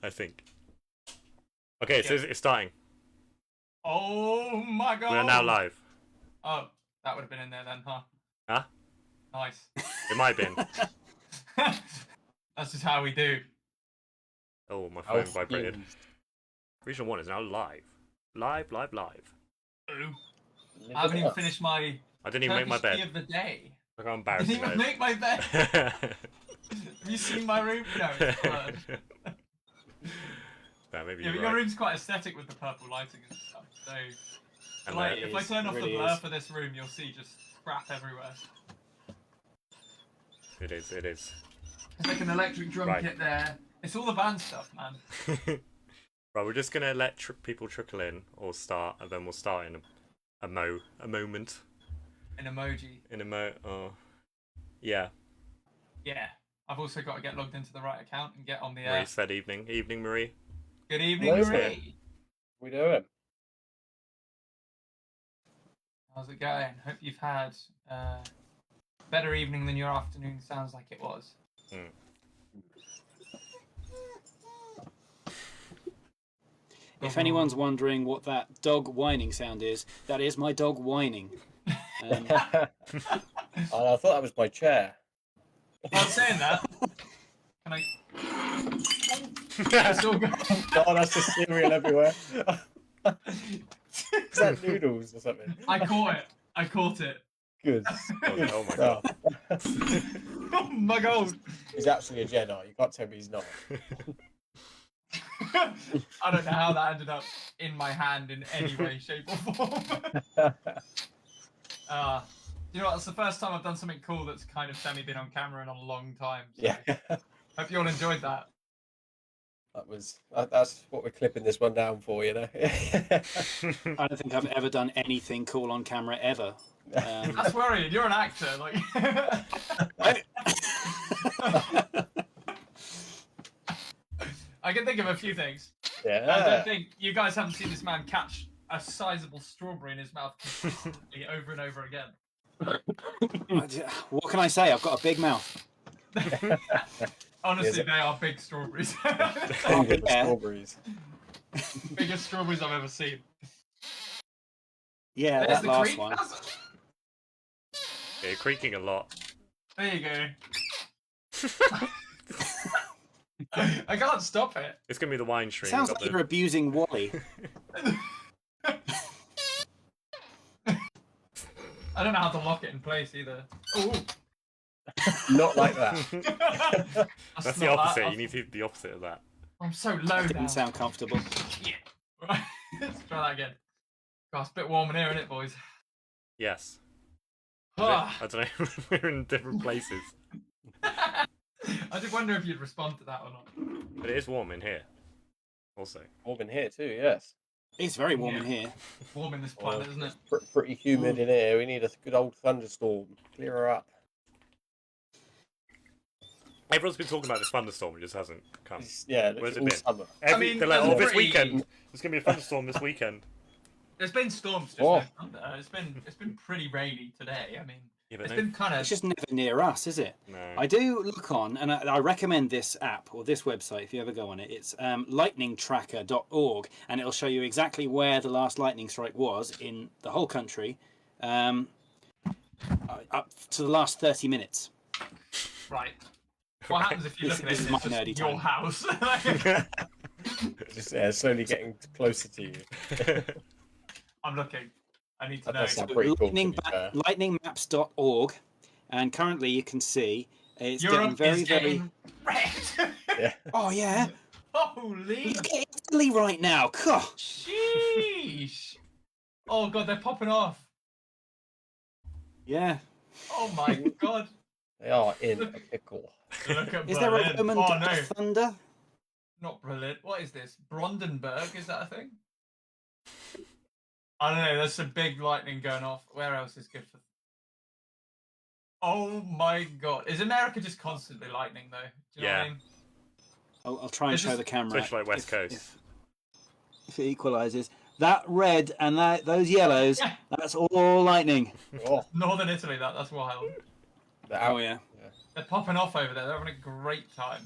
I think. Okay, so it's starting. Oh my god! We are now live. Oh, that would have been in there then, huh? Huh? Nice. It might have been. That's just how we do. Oh, my phone vibrated. Region 1 is now live. Live. Ooh. I haven't even finished my I didn't even make my Turkish tea bed. of the day. Look how I embarrassing didn't even that make my bed. Have you seen my room? No, it's blurred. Nah, maybe Yeah, you're but your right. room's quite aesthetic with the purple lighting and stuff. So, And like, that if I is- turn off the really blur is. for this room, you'll see just crap everywhere. It is. There's like an electric drum Right. kit there. It's all the band stuff, man. Right, we're just gonna let people trickle in or start, and then we'll start in a moment. An emoji. Yeah. Yeah. I've also got to get logged into the right account and get on the Marie said evening. Evening, Marie. Good evening, Hello, Marie. We doing? How's it going? Hope you've had a better evening than your afternoon sounds like it was. If anyone's wondering what that dog whining sound is, that is my dog whining. I thought that was my chair. I was saying that. Can I? It's all gone. Oh, that's the cereal everywhere. Is that noodles or something? I caught it. Good. Oh my god. Oh my god. He's actually a Jedi. You can't tell me he's not. I don't know how that ended up in my hand in any way, shape, or form. You know what? It's the first time I've done something cool that's kind of semi-been on camera in a long time. So Yeah. hope you all enjoyed that. That's what we're clipping this one down for, you know. I don't think I've ever done anything cool on camera ever. That's worrying. You're an actor. Like, I can think of a few things. I don't Yeah. think you guys haven't seen this man catch a sizable strawberry in his mouth consistently over and over again. What can I say? I've got a big mouth. Honestly, Is it? they are big strawberries. The Yeah. strawberries. Biggest strawberries I've ever seen. Yeah, There's that the last creek. one. Yeah, you're creaking a lot. There you go. I can't stop it. It's gonna be the wine stream. Sounds We've like got you're abusing Wally. I don't know how to lock it in place either. Ooh. Not like that. That's the not opposite. that. You need to do the opposite of that. I'm so low Didn't now. sound comfortable. Yeah. Right. Let's try that again. God, it's a bit warm in here, isn't it, boys? Yes. Ah. I don't know. We're in different places, I did wonder if you'd respond to that or not. but it is warm in here. Also. Warm in here too, yes. It's very warm in Yeah. here. Warm in this planet, isn't it? Pretty humid in here. We need a good old thunderstorm. Clear her up. Everyone's been talking about this thunderstorm. It just hasn't come. Yeah, Where's it all been? summer. mean, They're like, that's oh, this pretty- weekend. There's gonna be a thunderstorm this weekend. There's been storms, just Oh. no thunder. It's been pretty rainy today. I mean, Yeah, but it's no, been kind It's of. just never near us, is it? no. I do look on, and I recommend this app or this website if you ever go on it. It's lightningtracker.org, and it'll show you exactly where the last lightning strike was in the whole country, up to the last 30 minutes. Right. What happens if you look at This it? is It's my just nerdy your time. house. Just slowly getting closer to you. I'm looking. I need to That know. does sound pretty cool, to be fair. Lightningmaps.org, and currently you can see it's Europe getting is very, getting wrecked. Yeah. Oh yeah, Holy look at Italy right now. God. sheesh! Oh god, they're popping off. Yeah. Oh my god. They are in a pickle. Look at Is there a Berlin. Roman Oh god no, of thunder? not Berlin. What is this? Brandenburg? Is that a thing? I don't know. There's some big lightning going off. Where else is good for? Oh my god! Is America just constantly lightning though? Do you know what I mean? I'll try and It's show just- the camera. Especially like West Coast. If it equalises. That red and those yellows, Yeah. that's all lightning. Oh, Northern Italy. That's wild. they're out. Oh yeah. They're popping off over there. They're having a great time.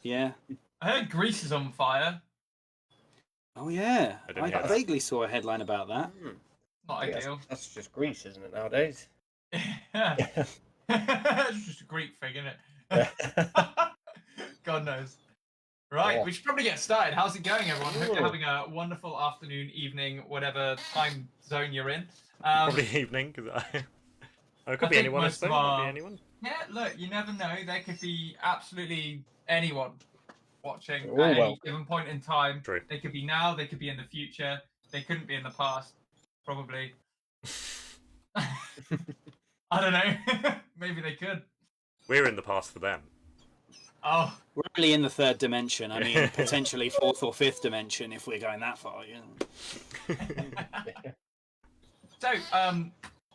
Yeah. I heard Greece is on fire. Oh yeah, I didn't I hear that. vaguely saw a headline about that. Not Yeah, ideal. that's just Greece, isn't it, nowadays? It's just a Greek thing, isn't it? God knows. Right, Yeah. we should probably get started. How's it going, everyone? Hope you're having a wonderful afternoon, evening, whatever time zone you're in. Probably evening, because it could be think anyone. I most suppose. of It could our- be anyone. Yeah, look, you never know. There could be absolutely anyone watching You're all at any welcome. given point in time. True. They could be now, they could be in the future. They couldn't be in the past, probably. I don't know. Maybe they could. We're in the past for them. Oh, We're really in the third dimension. I mean, potentially fourth or fifth dimension if we're going that far. You know. so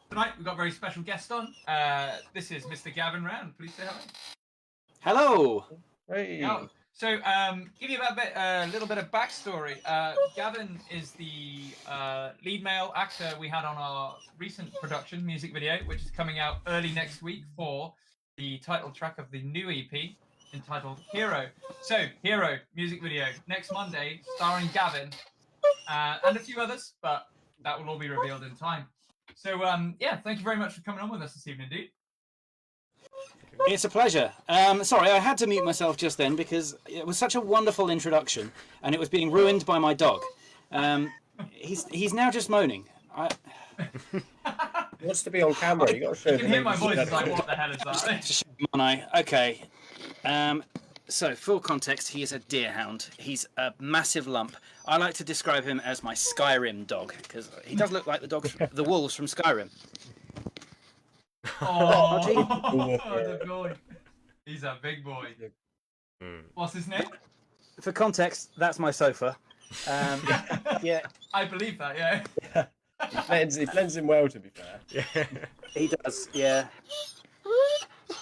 tonight we've got a very special guest on. This is Mr. Gavin Round. Please say hello. Hello. Hey. Oh, so, give you a little bit of backstory. Gavin is the lead male actor we had on our recent production music video, which is coming out early next week for the title track of the new EP entitled Hero. So, Hero music video next Monday, starring Gavin and a few others, but that will all be revealed in time. So, yeah, thank you very much for coming on with us this evening, dude. It's a pleasure. Sorry, I had to mute myself just then because it was such a wonderful introduction, and it was being ruined by my dog. He's now just moaning. He wants to be on camera. You got to show You the can hear my neighbours voice. that- It's like, what the hell is that? Come on, okay. So, full context, he is a deerhound. He's a massive lump. I like to describe him as my Skyrim dog because he does look like the wolves from Skyrim. Oh, Archie. the boy. He's a big boy. Hmm. What's his name? For context, that's my sofa. Yeah, I believe that, yeah. He blends in well, to be fair. Yeah. he does. Yeah.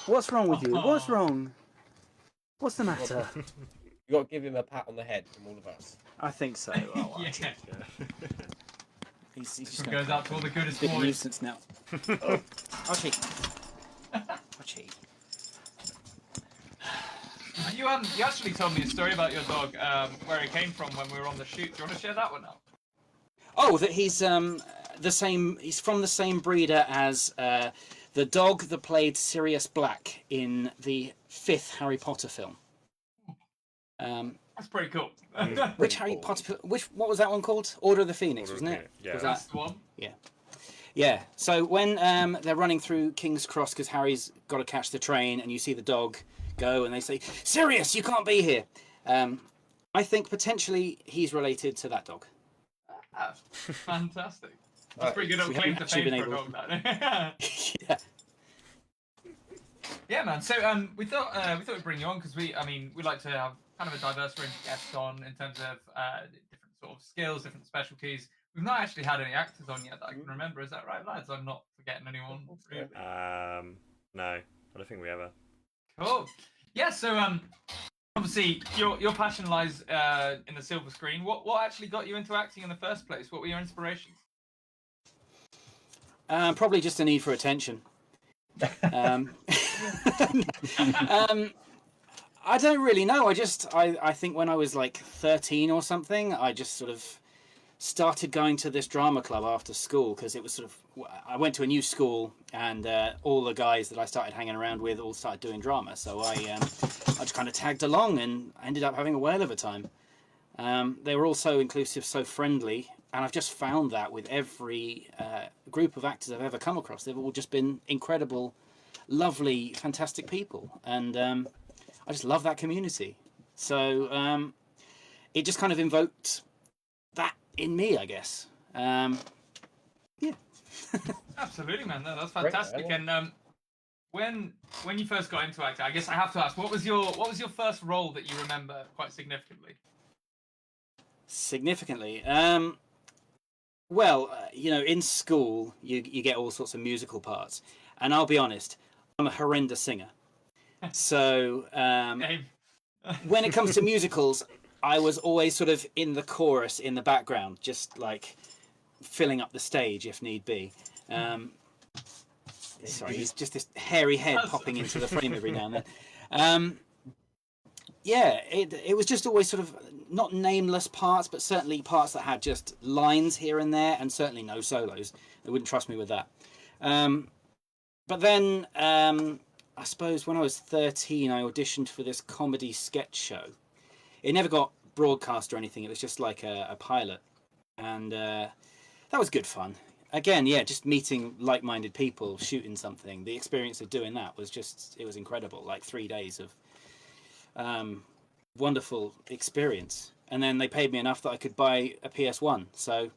What's wrong with you? What's wrong? What's the matter? You got to give him a pat on the head from all of us. I think so. Oh, Yeah. he's just It gonna goes out to all the goodest big boys. nuisance now. Archie. Archie. You actually told me a story about your dog, where it came from when we were on the shoot. Do you want to share that one now? Oh, that he's the same. He's from the same breeder as the dog that played Sirius Black in the 5th Harry Potter film. That's pretty cool. Which Harry Potter? What was that one called? Order of the Phoenix, Order of wasn't it? the- yeah. Was That's that? the one. Yeah. So when they're running through King's Cross because Harry's got to catch the train, and you see the dog go, and they say, "Sirius, you can't be here." I think potentially he's related to that dog. Ah, fantastic. That's pretty good We claim haven't to actually fame been for a able dog, that. Yeah. Yeah, man. So we thought we'd bring you on because we like to have kind of a diverse range of guests on in terms of different sort of skills, different specialties. We've not actually had any actors on yet that I can remember. Is that right, lads? I'm not forgetting anyone. Really. No, I don't think we ever. Cool. Yeah. So obviously your passion lies in the silver screen. What actually got you into acting in the first place? What were your inspirations? Probably just a need for attention. I don't really know. I think when I was like 13 or something, I just sort of started going to this drama club after school because it was sort of, I went to a new school and all the guys that I started hanging around with all started doing drama. So I just kind of tagged along and ended up having a whale of a time. They were all so inclusive, so friendly, and I've just found that with every group of actors I've ever come across, they've all just been incredible, lovely, fantastic people, and I just love that community. So it just kind of invoked that in me, I guess. Yeah. Absolutely, man. No, that's Great, fantastic. yeah. And when you first got into acting, I guess I have to ask, what was your first role that you remember quite significantly? Significantly. Well, in school, you get all sorts of musical parts. And I'll be honest, I'm a horrendous singer. So Dave? when it comes to musicals, I was always sort of in the chorus, in the background, just like filling up the stage if need be. Sorry, he's just this hairy head That's- popping into the frame every now and then. it was just always sort of not nameless parts, but certainly parts that had just lines here and there, and certainly no solos. They wouldn't trust me with that. But then I suppose when I was 13, I auditioned for this comedy sketch show. It never got broadcast or anything. It was just like a pilot, and that was good fun. Again, yeah, just meeting like-minded people, shooting something. The experience of doing that was it was incredible. Like 3 days of wonderful experience. And then they paid me enough that I could buy a PS1. So,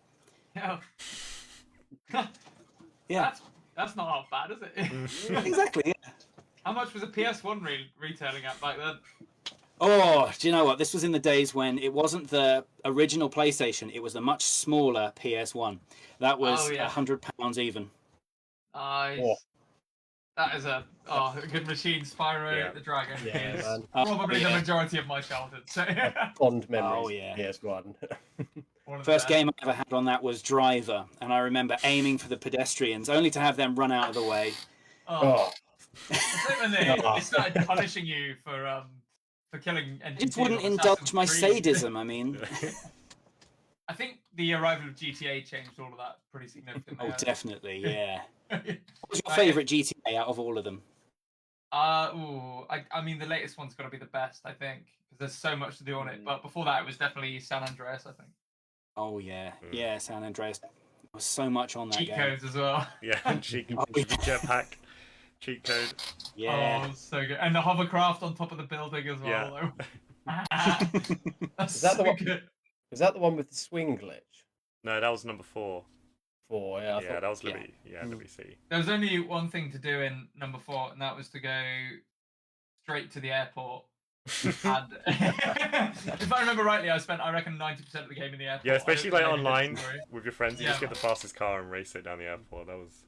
Oh. yeah. That's not half bad, is it? Exactly, yeah. How much was a PS1 retailing at back then? Oh, do you know what? This was in the days when it wasn't the original PlayStation. It was a much smaller PS1. That was £100 even. Nice. Oh. That is a good machine. Spyro the Dragon is man. probably the majority of my childhood. So. Fond memories. Oh, yeah. PS1. First game I ever had on that was Driver, and I remember aiming for the pedestrians, only to have them run out of the way. Oh. It's like when they started punishing you for killing NPCs. It wouldn't indulge my sadism, I mean. I think the arrival of GTA changed all of that pretty significantly. Oh, definitely, yeah. What was your favourite GTA out of all of them? I mean, the latest one's got to be the best, I think, because there's so much to do on it. But before that, it was definitely San Andreas, I think. Oh, yeah. Yeah, San Andreas. There was so much on that cheat game. codes as well. Yeah, jetpack, cheat code. Yeah. Oh, so good. And the hovercraft on top of the building as well. Yeah. That's Is that the so one? good. Was that the one with the swing glitch? No, that was number 4. 4, yeah. Yeah, that was Liberty. Yeah, Liberty City. There was only one thing to do in number 4, and that was to go straight to the airport. And if I remember rightly, I spent, I reckon, 90% of the game in the airport. Yeah, especially like online story. with your friends. You just get the fastest car and race it down the airport. That was.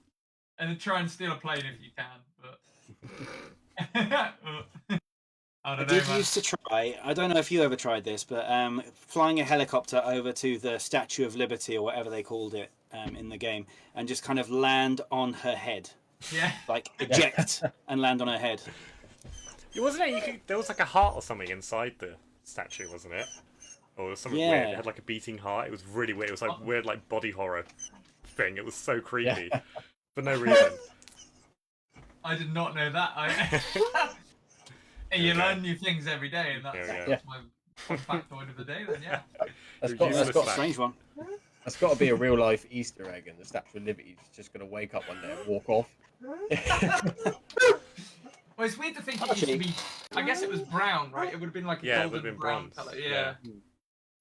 And then try and steal a plane if you can. But I don't know, did man. used to try, I don't know if you ever tried this, but flying a helicopter over to the Statue of Liberty or whatever they called it in the game, and just kind of land on her head. Yeah. Like eject and land on her head. It wasn't it. There was like a heart or something inside the statue, wasn't it? Or something weird. It had like a beating heart. It was really weird. It was like weird, like body horror thing. It was so creepy for no reason. I did not know that. And you learn new things every day, and that's my factoid of the day. Then That's got a strange one. That's got to be a real life Easter egg, and the Statue of Liberty is just going to wake up one day and walk off. Well, it's weird to think it used to be. I guess it was brown, right? It would have been like a golden it would have been brown bronze. colour. Yeah.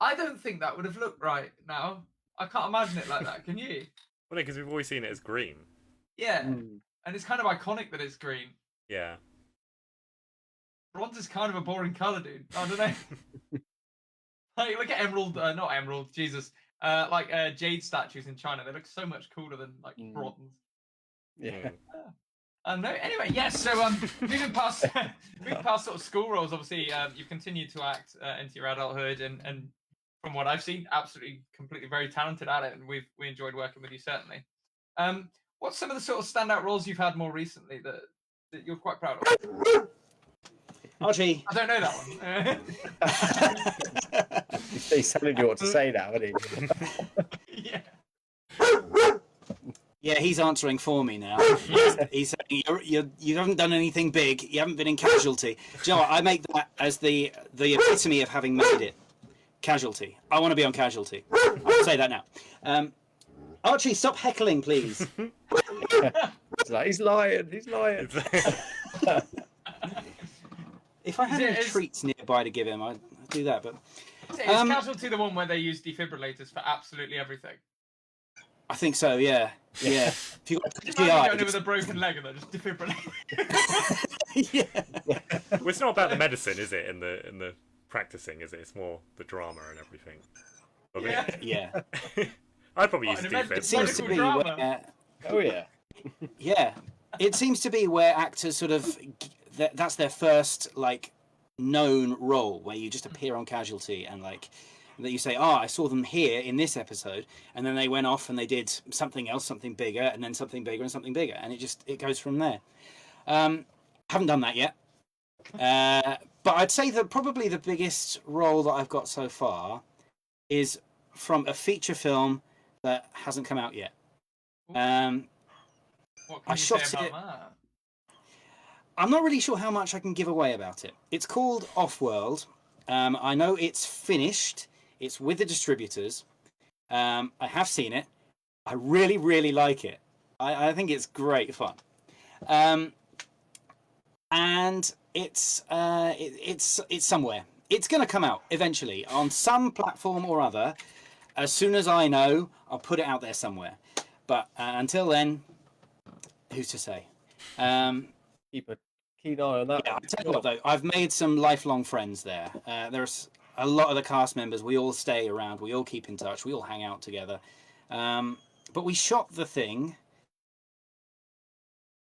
I don't think that would have looked right now. I can't imagine it like that. Can you? Well, because we've always seen it as green. Yeah, and it's kind of iconic that it's green. Yeah. Bronze is kind of a boring colour, dude. I don't know. Like, look at emerald, not emerald, Jesus. Jade statues in China. They look so much cooler than like bronze. Yeah. No. Anyway, yes. So moving past sort of school roles. Obviously, you've continued to act into your adulthood, and from what I've seen, absolutely, completely, very talented at it, and we enjoyed working with you certainly. What's some of the sort of standout roles you've had more recently that you're quite proud of? Archie. I don't know that one. He's telling you what to say now, isn't he? Yeah. Yeah, he's answering for me now. He's saying you haven't done anything big. You haven't been in Casualty. Do you know what? I make that as the epitome of having made it. Casualty. I want to be on Casualty. I'll say that now. Archie, stop heckling, please. He's lying. He's lying. If I had any treats nearby to give him, I'd do that. But is Casualty the one where they use defibrillators for absolutely everything? I think so. Yeah. If you got going in with a broken leg and they just defibrillate. Yeah. Well, it's not about the medicine, is it? In the practicing, is it? It's more the drama and everything. Yeah. I'd probably use defib. It seems to be where, Oh yeah. Yeah. It seems to be where actors sort of that's their first like known role, where you just appear on Casualty and like that you say, I saw them here in this episode, and then they went off and they did something else, something bigger, and then something bigger and something bigger, and it goes from there. Haven't done that yet, But I'd say that probably the biggest role that I've got so far is from a feature film that hasn't come out yet. What can I you shot say it. about that? I'm not really sure how much I can give away about it. It's called Off-World. I know it's finished. It's with the distributors. I have seen it. I really, really like it. I think it's great fun. And it's somewhere. It's going to come out eventually on some platform or other. As soon as I know, I'll put it out there somewhere. But until then, who's to say? Keep a keen eye on that. Yeah, one. I'll tell you what though, I've made some lifelong friends there. There's a lot of the cast members. We all stay around. We all keep in touch. We all hang out together. But we shot the thing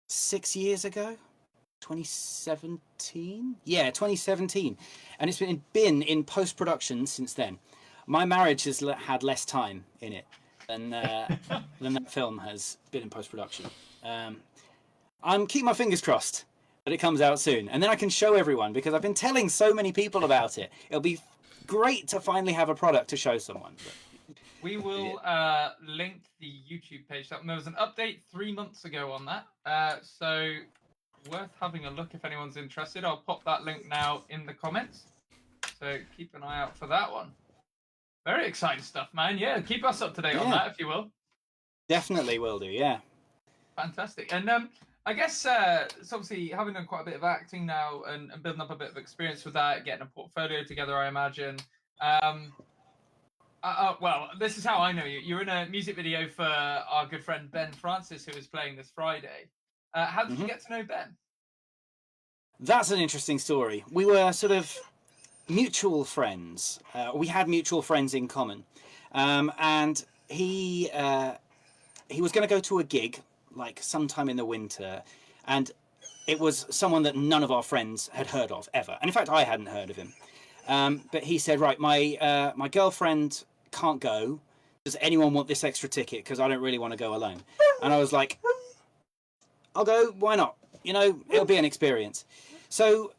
6 years ago, 2017. Yeah, 2017, and it's been in post production since then. My marriage has had less time in it than that film has been in post production. I'm keeping my fingers crossed that it comes out soon, and then I can show everyone because I've been telling so many people about it. It'll be great to finally have a product to show someone. We will link the YouTube page. There was an update 3 months ago on that, so worth having a look if anyone's interested. I'll pop that link now in the comments, so keep an eye out for that one. Very exciting stuff, man. Yeah, keep us up to date on that if you will. Definitely will do. Yeah. Fantastic. And I guess it's obviously having done quite a bit of acting now and building up a bit of experience with that, getting a portfolio together, I imagine. Well, this is how I know you. You're in a music video for our good friend Ben Francis, who is playing this Friday. How did you get to know Ben? That's an interesting story. We were sort of mutual friends. We had mutual friends in common. And he was going to go to a gig like sometime in the winter, and it was someone that none of our friends had heard of ever. And in fact, I hadn't heard of him. But he said, right, my girlfriend can't go. Does anyone want this extra ticket? Because I don't really want to go alone. And I was like, I'll go. Why not? You know, it'll be an experience. So,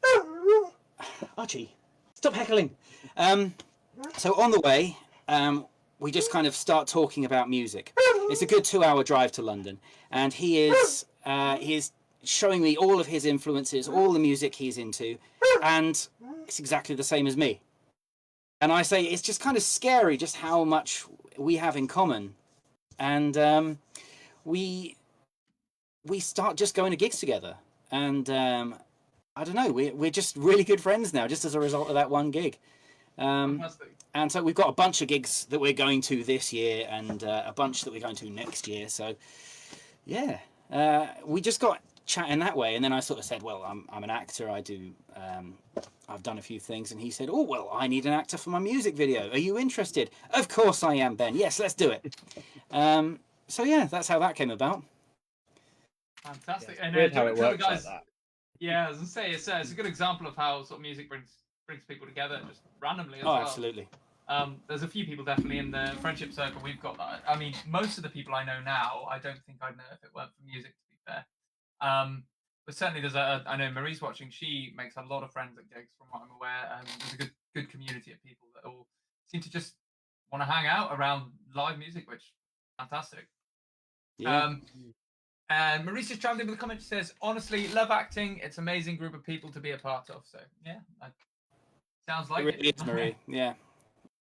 Archie, stop heckling. So on the way, we just kind of start talking about music. It's a good 2-hour drive to London, and he is showing me all of his influences, all the music he's into, and it's exactly the same as me. And I say it's just kind of scary just how much we have in common, and we start just going to gigs together, and I don't know, we're just really good friends now, just as a result of that one gig. And so we've got a bunch of gigs that we're going to this year, and a bunch that we're going to next year. So, yeah, we just got chatting that way. And then I sort of said, well, I'm an actor. I've done a few things. And he said, oh, well, I need an actor for my music video. Are you interested? Of course I am, Ben. Yes, let's do it. So, yeah, that's how that came about. Fantastic. Yeah, And weird how it tell the works guys, like that. yeah, I was going to say, it's a good example of how sort of music brings people together just randomly as Oh, well. absolutely. There's a few people definitely in the friendship circle we've got that. I mean, most of the people I know now, I don't think I'd know if it weren't for music, to be fair. But certainly I know Marie's watching. She makes a lot of friends at gigs, from what I'm aware, and there's a good community of people that all seem to just want to hang out around live music, which is fantastic. Yeah. And Marie's just chimed in with a comment. She says, honestly, love acting. It's an amazing group of people to be a part of. So, yeah, sounds like it really is, Marie. Yeah.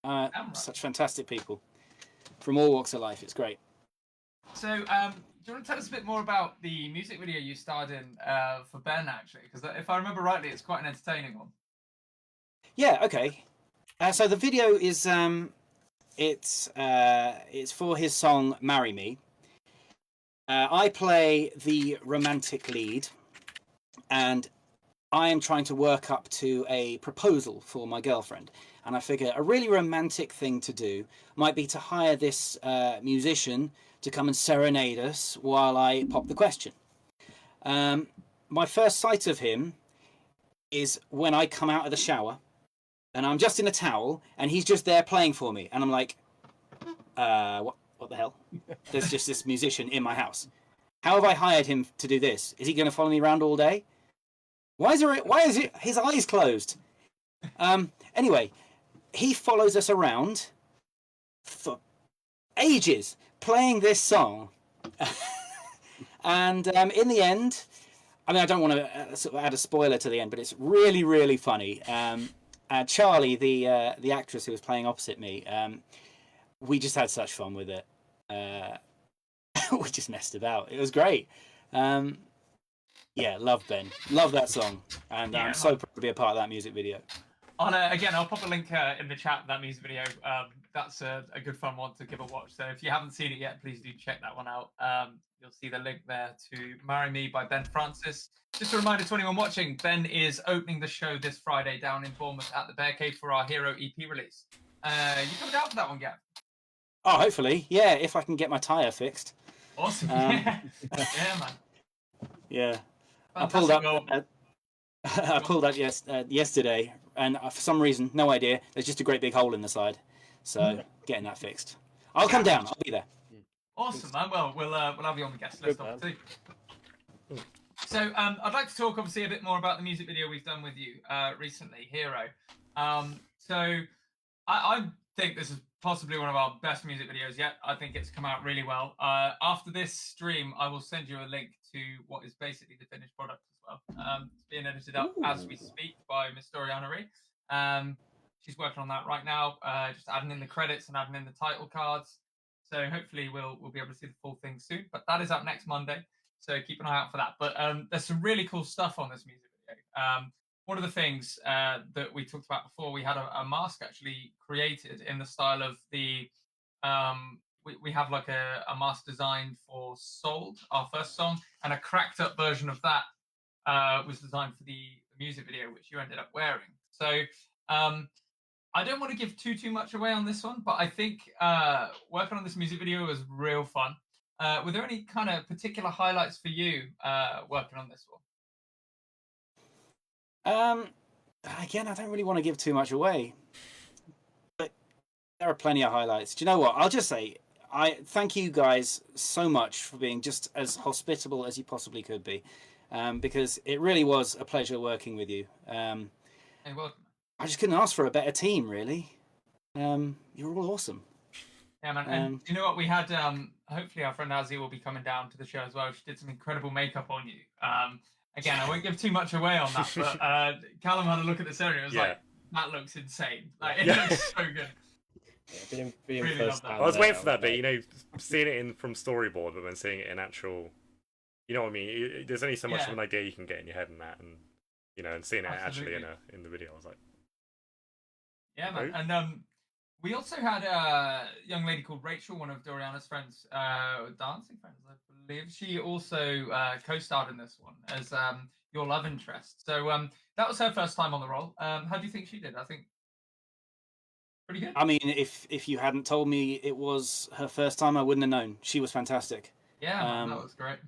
Right. Such fantastic people from all walks of life. It's great. So, do you want to tell us a bit more about the music video you starred in for Ben, actually? Because if I remember rightly, it's quite an entertaining one. Yeah. Okay. So the video is it's for his song "Marry Me." I play the romantic lead, and I am trying to work up to a proposal for my girlfriend. And I figure a really romantic thing to do might be to hire this musician to come and serenade us while I pop the question. My first sight of him is when I come out of the shower, and I'm just in a towel, and he's just there playing for me. And I'm like, what the hell? There's just this musician in my house. How have I hired him to do this? Is he going to follow me around all day? Why is his eyes closed? Anyway, he follows us around for ages playing this song. And in the end, I mean, I don't want to sort of add a spoiler to the end, but it's really, really funny. Charlie, the actress who was playing opposite me, we just had such fun with it. We just messed about. It was great. Yeah, love Ben. Love that song. And I'm so proud to be a part of that music video. Again, I'll pop a link in the chat of that music video. That's a good fun one to give a watch. So if you haven't seen it yet, please do check that one out. You'll see the link there to Marry Me by Ben Francis. Just a reminder to anyone watching, Ben is opening the show this Friday down in Bournemouth at the Bear Cave for our Hero EP release. You coming down for that one, Gav? Oh, hopefully. Yeah, if I can get my tyre fixed. Awesome. Yeah, man. Yeah. Fantastic. I pulled up yesterday, and for some reason, no idea, there's just a great big hole in the side. So, getting that fixed. I'll come down. I'll be there. Awesome, man. Well, we'll have you on the guest list too. So, I'd like to talk, obviously, a bit more about the music video we've done with you recently, Hero. So, I think this is possibly one of our best music videos yet. I think it's come out really well. After this stream, I will send you a link to what is basically the finished product as well. It's being edited up as we speak by Miss Doriana Ree. She's working on that right now, just adding in the credits and adding in the title cards. So hopefully we'll be able to see the full thing soon. But that is up next Monday, so keep an eye out for that. But there's some really cool stuff on this music video. One of the things that we talked about before, we had a mask actually created in the style of the... we have like a mask designed for Sold, our first song, and a cracked up version of that was designed for the music video, which you ended up wearing. So I don't want to give too much away on this one, but I think working on this music video was real fun. Were there any kind of particular highlights for you working on this one? Again, I don't really want to give too much away, but there are plenty of highlights. Do you know what? I'll just say, I thank you guys so much for being just as hospitable as you possibly could be, because it really was a pleasure working with you. You're welcome. I just couldn't ask for a better team, really. You're all awesome. Yeah, man. And you know what? We had, hopefully our friend Azzy will be coming down to the show as well. She did some incredible makeup on you. Again, I won't give too much away on that, but Callum had a look at this area and was like, that looks insane. Like, it looks so good. Yeah, being Really first love that. I was waiting for that bit, you know, seeing it in from storyboard, but then seeing it in actual, you know what I mean? There's only so much of an idea you can get in your head and that, and you know, and seeing it actually in the video, I was like, yeah, man. And we also had a young lady called Rachel, one of Doriana's friends, dancing friends, I believe. She also co-starred in this one as your love interest. So that was her first time on the role. How do you think she did? I think pretty good. I mean, if you hadn't told me it was her first time, I wouldn't have known. She was fantastic. Yeah, man, that was great.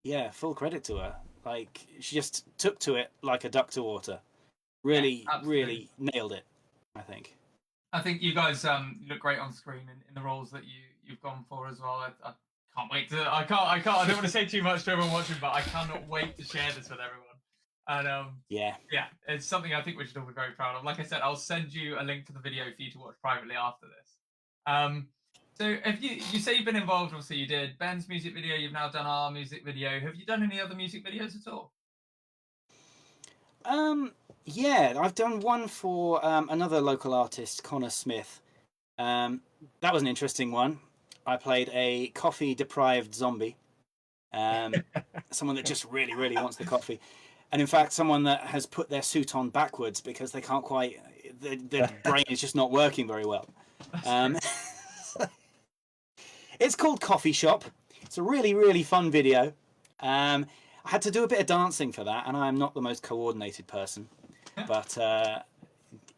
Yeah, full credit to her. Like, she just took to it like a duck to water. Really, really nailed it, I think. I think you guys look great on screen in the roles that you've gone for as well. I can't wait to. I don't want to say too much to everyone watching, but I cannot wait to share this with everyone. And yeah, it's something I think we should all be very proud of. Like I said, I'll send you a link to the video for you to watch privately after this. So if you say you've been involved, obviously you did Ben's music video. You've now done our music video. Have you done any other music videos at all? Yeah, I've done one for another local artist, Connor Smith. That was an interesting one. I played a coffee-deprived zombie. Someone that just really, really wants the coffee. And in fact, someone that has put their suit on backwards because they can't quite... Their brain is just not working very well. It's called Coffee Shop. It's a really, really fun video. I had to do a bit of dancing for that, and I'm not the most coordinated person. But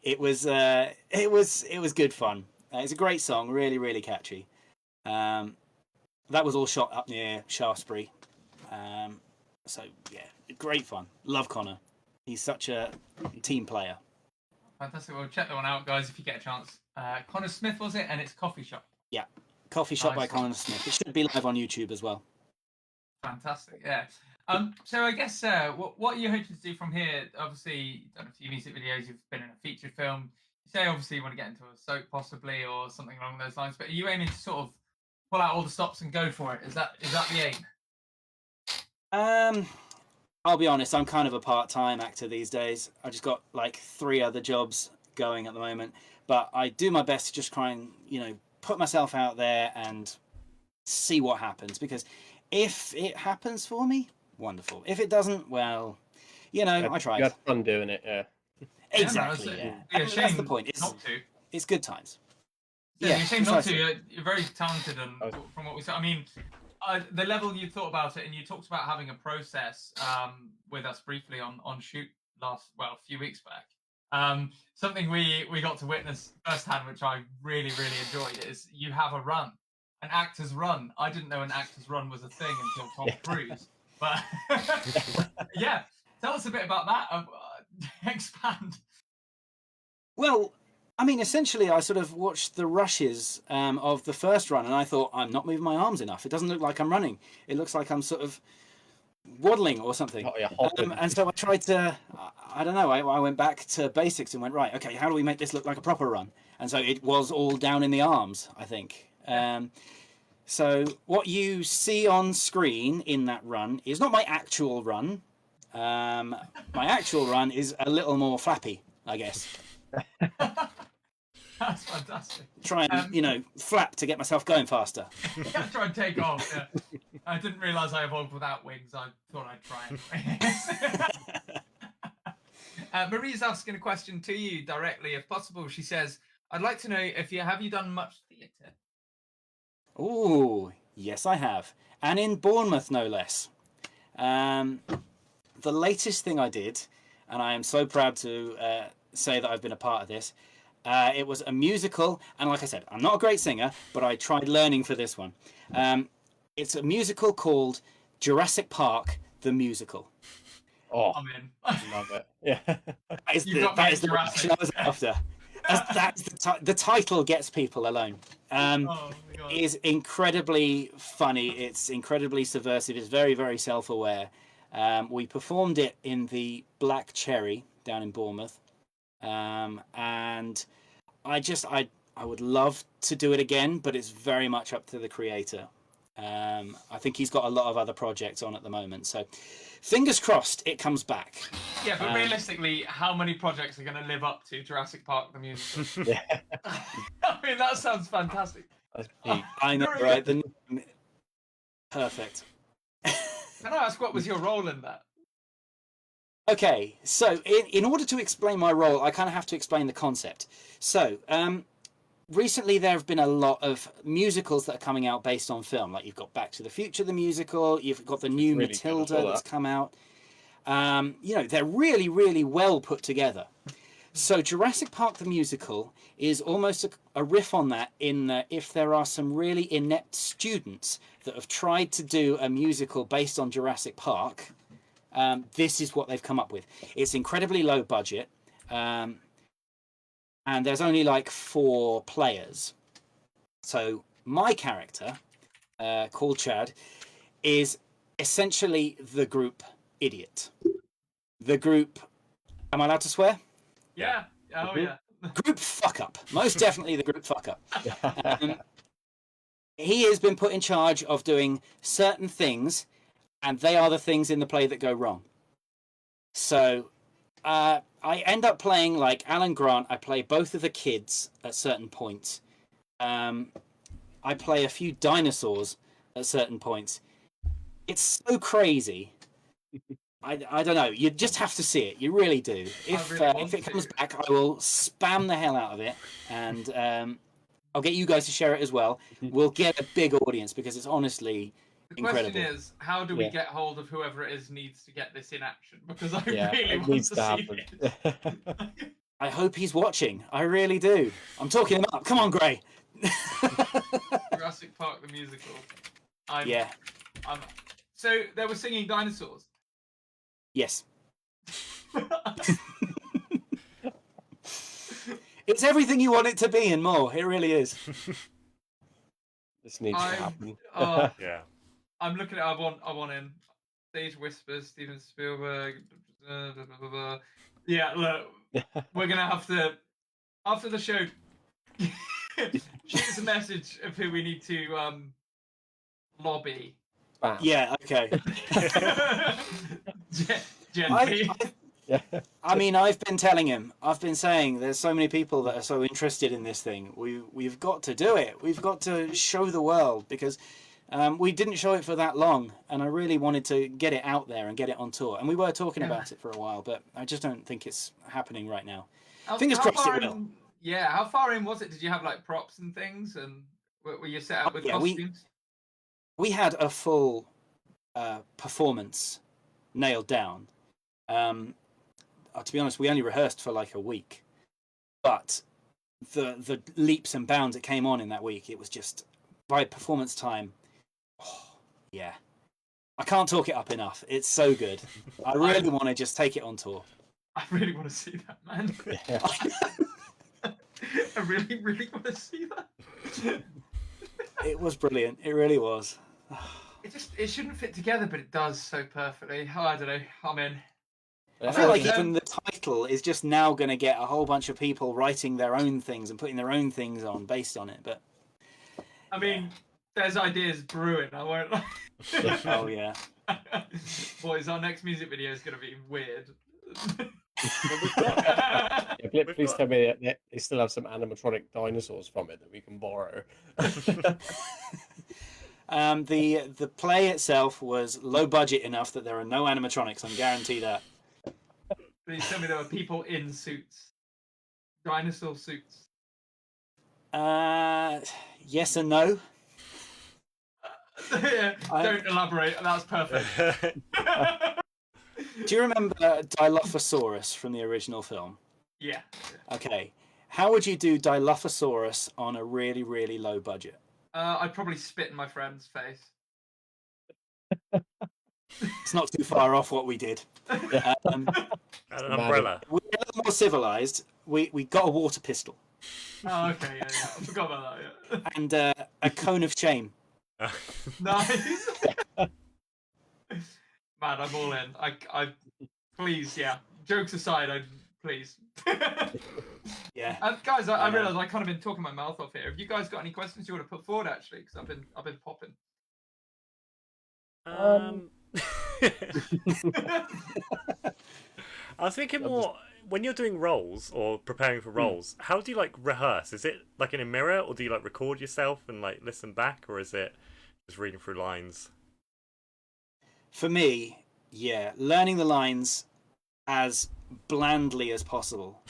it was good fun. It's a great song, really, really catchy. That was all shot up near Shaftesbury. So yeah, great fun. Love Connor. He's such a team player. Fantastic. Well, check that one out, guys, if you get a chance. Connor Smith was it, and it's Coffee Shop. Yeah, Coffee Shop by Connor Smith. It should be live on YouTube as well. Fantastic. Yeah. So I guess what are you hoping to do from here? Obviously, you've done a few music videos. You've been in a feature film. You say obviously you want to get into a soap possibly or something along those lines. But are you aiming to sort of pull out all the stops and go for it? Is that the aim? I'll be honest. I'm kind of a part-time actor these days. I just got like 3 other jobs going at the moment, but I do my best to just try and put myself out there and see what happens. Because if it happens for me, wonderful. If it doesn't, well, I tried. You had fun doing it, yeah. Exactly. Yeah, That's the point. It's good times. Yeah, you seem not to. You're very talented, and from what we said, I mean, the level you thought about it, and you talked about having a process with us briefly on shoot a few weeks back. Something we got to witness firsthand, which I really enjoyed, is you have a run, an actor's run. I didn't know an actor's run was a thing until Tom Cruise, but yeah, tell us a bit about that. Expand. Well, I mean, essentially, I sort of watched the rushes of the first run, and I thought, I'm not moving my arms enough. It doesn't look like I'm running. It looks like I'm sort of waddling or something. Oh, yeah, and so I tried to, I don't know, I went back to basics and went, right, okay, how do we make this look like a proper run? And so it was all down in the arms, I think. So what you see on screen in that run is not my actual run. My actual run is a little more flappy, I guess. That's fantastic. Try and flap to get myself going faster. Yeah, try and take off. Yeah. I didn't realise I evolved without wings. I thought I'd try anyway. Marie's asking a question to you directly, if possible. She says, "I'd like to know if have you done much theatre?" Oh, yes, I have, and in Bournemouth, no less. The latest thing I did, and I am so proud to say that I've been a part of this. It was a musical, and like I said, I'm not a great singer, but I tried learning for this one. It's a musical called Jurassic Park, the Musical. Oh, I'm in. Love it. Yeah. That is the reaction I was after. The title gets people alone. It is incredibly funny. It's incredibly subversive. It's very, very self-aware. We performed it in the Black Cherry down in Bournemouth. And I would love to do it again, but it's very much up to the creator. I think he's got a lot of other projects on at the moment, so fingers crossed it comes back. Yeah, but realistically, how many projects are going to live up to Jurassic Park the musical? Yeah. I mean, that sounds fantastic. That's peak. I know, right? Perfect. Can I ask, what was your role in that? Okay, so in order to explain my role, I kind of have to explain the concept. So, recently there have been a lot of musicals that are coming out based on film. Like you've got Back to the Future, the musical. You've got the new really Matilda that's come out. They're really, really well put together. So Jurassic Park, the musical, is almost a riff on that in that if there are some really inept students that have tried to do a musical based on Jurassic Park, this is what they've come up with. It's incredibly low budget. And there's only like 4 players. So my character, called Chad, is essentially the group idiot. The group... Am I allowed to swear? Yeah. Oh, yeah. Group fuck up. Most definitely the group fuck up. He has been put in charge of doing certain things, and they are the things in the play that go wrong. So... I end up playing like Alan Grant. I play both of the kids at certain points. I play a few dinosaurs at certain points. It's so crazy. I don't know. You just have to see it. You really do. If it comes back, I will spam the hell out of it, and I'll get you guys to share it as well. We'll get a big audience because it's honestly incredible. The question is, how do we get hold of whoever it is needs to get this in action? Because I really it want needs to to see happen. it. I hope he's watching. I really do. I'm talking him up. Come on, Gray. Jurassic Park the musical. So they were singing dinosaurs. Yes. It's everything you want it to be and more. It really is. This needs to happen. Yeah. I'm looking at. I want in. Stage whispers, Steven Spielberg. Blah, blah, blah, blah. Yeah, look, we're gonna have to after the show. Shoot us a message of who we need to lobby. Bam. Yeah, okay. Gently. Yeah. I mean, I've been telling him. I've been saying there's so many people that are so interested in this thing. We've got to do it. We've got to show the world because we didn't show it for that long, and I really wanted to get it out there and get it on tour. And we were talking about it for a while, but I just don't think it's happening right now. Fingers crossed it will. Yeah, how far in was it? Did you have like props and things, and were you set up with costumes? We had a full performance nailed down. To be honest, we only rehearsed for like a week, but the leaps and bounds it came on in that week, it was just by performance time. Oh, yeah, I can't talk it up enough. It's so good. I really want to just take it on tour. I really want to see that, man. Yeah. I really, really want to see that. It was brilliant. It really was. It shouldn't fit together, but it does so perfectly. Oh, I don't know. I'm in. I feel like even the title is just now going to get a whole bunch of people writing their own things and putting their own things on based on it. But I mean, there's ideas brewing. I won't lie. Oh yeah. Boys, our next music video is going to be weird. Please tell me that they still have some animatronic dinosaurs from it that we can borrow. The play itself was low budget enough that there are no animatronics. I guarantee that. Please tell me there were people in suits, dinosaur suits. Yes and no. Yeah, don't elaborate. That's perfect. Do you remember Dilophosaurus from the original film? Yeah. Okay. How would you do Dilophosaurus on a really, really low budget? I'd probably spit in my friend's face. It's not too far off what we did. And an umbrella. We're a little more civilized. We got a water pistol. Oh, okay, yeah. I forgot about that, yeah. And a cone of shame. Nice. Man, I'm all in. I please, yeah. Jokes aside, please. Yeah. Guys, I realise I kind of been talking my mouth off here. Have you guys got any questions you want to put forward, actually? Because I've been popping. I was thinking more when you're doing roles or preparing for roles. How do you like rehearse? Is it like in a mirror, or do you like record yourself and like listen back, or is it just reading through lines? For me, yeah, learning the lines as blandly as possible.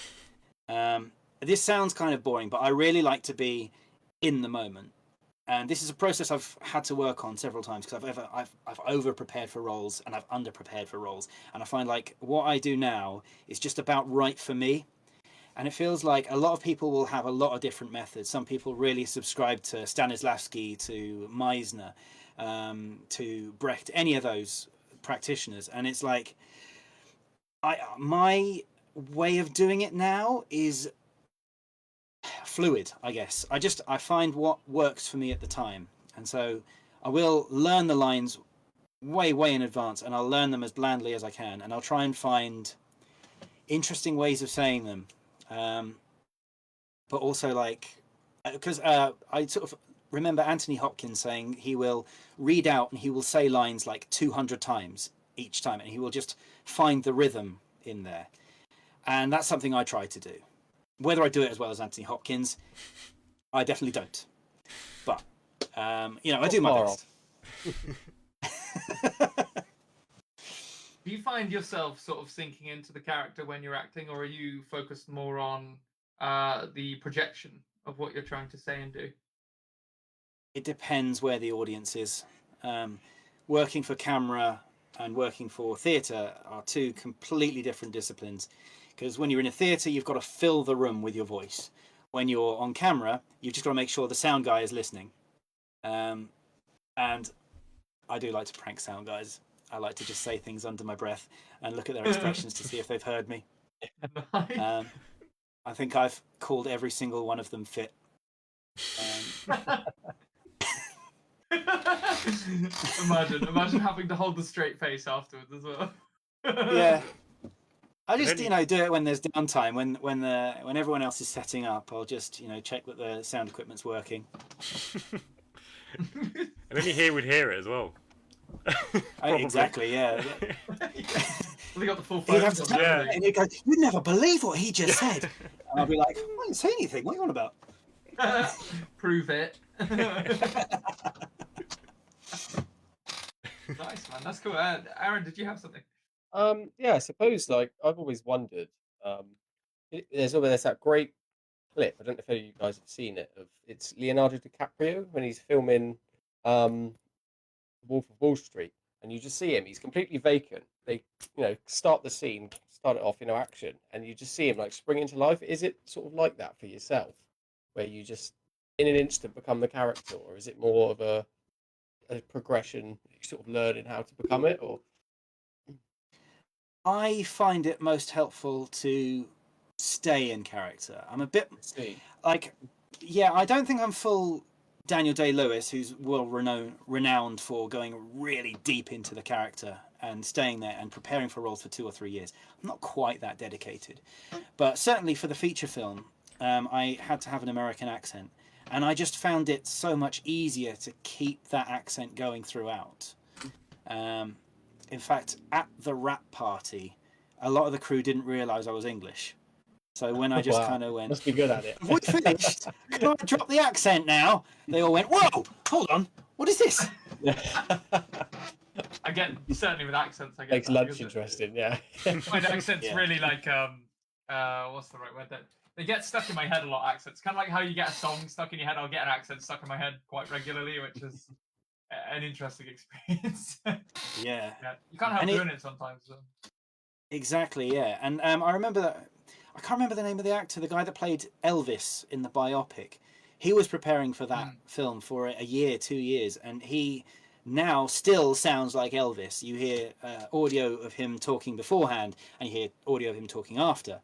This sounds kind of boring, but I really like to be in the moment. And this is a process I've had to work on several times because I've over prepared for roles and I've under prepared for roles. And I find like what I do now is just about right for me. And it feels like a lot of people will have a lot of different methods. Some people really subscribe to Stanislavski, to Meisner, to Brecht, any of those practitioners. And it's like, my way of doing it now is fluid, I guess. I find what works for me at the time. And so I will learn the lines way in advance, and I'll learn them as blandly as I can, and I'll try and find interesting ways of saying them. But also like, because I sort of remember Anthony Hopkins saying he will read out and he will say lines like 200 times each time, and he will just find the rhythm in there. And that's something I try to do. Whether I do it as well as Anthony Hopkins, I definitely don't. But, I do my best. Do you find yourself sort of sinking into the character when you're acting, or are you focused more on the projection of what you're trying to say and do? It depends where the audience is. Working for camera and working for theatre are two completely different disciplines. Because when you're in a theatre, you've got to fill the room with your voice. When you're on camera, you've just got to make sure the sound guy is listening. And I do like to prank sound guys. I like to just say things under my breath and look at their expressions to see if they've heard me. Nice. I think I've called every single one of them fit. Imagine having to hold the straight face afterwards as well. Yeah. I just, do it when there's downtime, when everyone else is setting up. I'll just, check that the sound equipment's working. And only would hear it as well. Exactly, yeah. They got the full He'd have to phone. tell me, and he'd go, "You'd never believe what he just said." And I'll be like, "I didn't say anything. What are you on about?" Prove it. Nice, man. That's cool. Aaron, did you have something? Yeah, I suppose like I've always wondered. There's that great clip. I don't know if you guys have seen it. It's Leonardo DiCaprio when he's filming Wolf of Wall Street, and you just see him. He's completely vacant. They, start the scene, start it off, action, and you just see him like spring into life. Is it sort of like that for yourself, where you just in an instant become the character, or is it more of a progression, sort of learning how to become it? Or I find it most helpful to stay in character. I'm a bit like, I don't think I'm full Daniel Day-Lewis, who's renowned for going really deep into the character and staying there and preparing for roles for 2 or 3 years. I'm not quite that dedicated, but certainly for the feature film, I had to have an American accent, and I just found it so much easier to keep that accent going throughout. In fact, at the rap party, a lot of the crew didn't realise I was English. So when I just kind of went, must be good at it. "Have we finished? Can I drop the accent now?" They all went, "Whoa, hold on, what is this?" Again, certainly with accents, I guess. Makes lunch interesting, yeah. My accent's really like what's the right word? They get stuck in my head a lot. Accents, kind of like how you get a song stuck in your head. I'll get an accent stuck in my head quite regularly, which is an interesting experience. Yeah. You can't help doing it sometimes. So. Exactly, yeah. And I remember that. I can't remember the name of the actor, the guy that played Elvis in the biopic. He was preparing for that film for a year, 2 years, and he now still sounds like Elvis. You hear audio of him talking beforehand, and you hear audio of him talking after,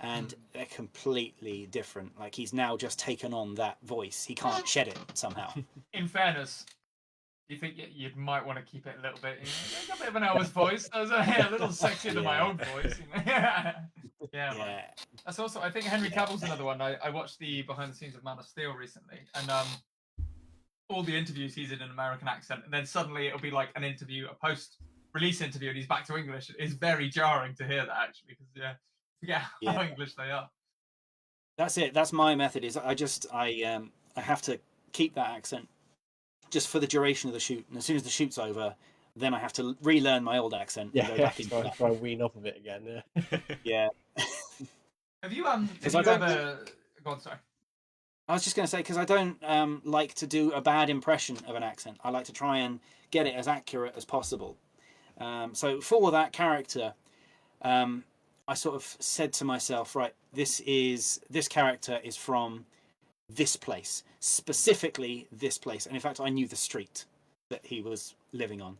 and they're completely different. Like, he's now just taken on that voice. He can't shed it somehow. In fairness, do you think you might want to keep it a little bit? A bit of an Elvis voice. A little sexier than my own voice. Yeah. That's also. I think Henry Cavill's another one. I watched the behind the scenes of Man of Steel recently, and all the interviews he's in an American accent, and then suddenly it'll be like an interview, a post-release interview, and he's back to English. It's very jarring to hear that actually, because forget how English they are. That's it. That's my method. Is I have to keep that accent just for the duration of the shoot, and as soon as the shoot's over, then I have to relearn my old accent. Yeah, and go back into try and wean off of it again. Yeah. Have you ever? Go on, sorry. I was just going to say, because I don't like to do a bad impression of an accent. I like to try and get it as accurate as possible. So for that character, I sort of said to myself, right, this character is from this place, specifically this place. And in fact, I knew the street that he was living on,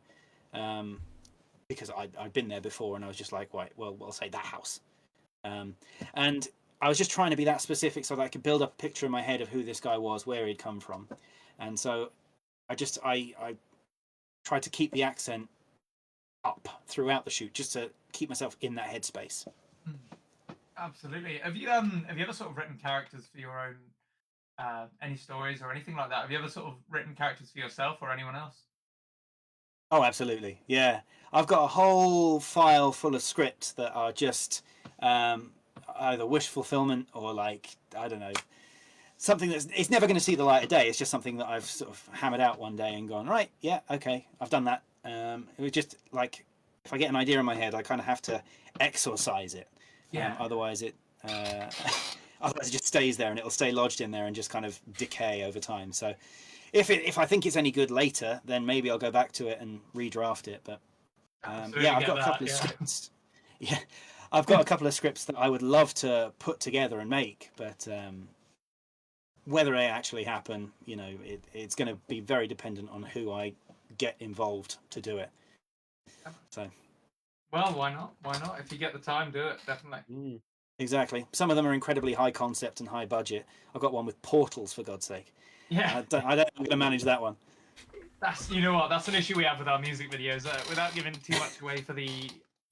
because I'd been there before, and I was just like, right, well, I'll say that house. And I was just trying to be that specific so that I could build up a picture in my head of who this guy was, where he'd come from. And so I tried to keep the accent up throughout the shoot, just to keep myself in that headspace. Absolutely. Have you ever sort of written characters for your own, any stories or anything like that? Have you ever sort of written characters for yourself or anyone else? Oh, absolutely. Yeah. I've got a whole file full of scripts that are just either wish fulfillment or, like, I don't know, something it's never going to see the light of day. It's just something that I've sort of hammered out one day and gone, right, yeah, okay, I've done that. It was just like, if I get an idea in my head, I kind of have to exorcise it. Yeah. Otherwise it just stays there, and it'll stay lodged in there and just kind of decay over time. So if I think it's any good later, then maybe I'll go back to it and redraft it. But I've got a couple of scripts. Yeah, I've got a couple of scripts that I would love to put together and make, but whether they actually happen, it's going to be very dependent on who I get involved to do it. So. Well, why not? Why not? If you get the time, do it, definitely. Exactly. Some of them are incredibly high concept and high budget. I've got one with portals, for God's sake. Yeah. I don't know how I'm going to manage that one. That's, you know what, that's an issue we have with our music videos. Without giving too much away for the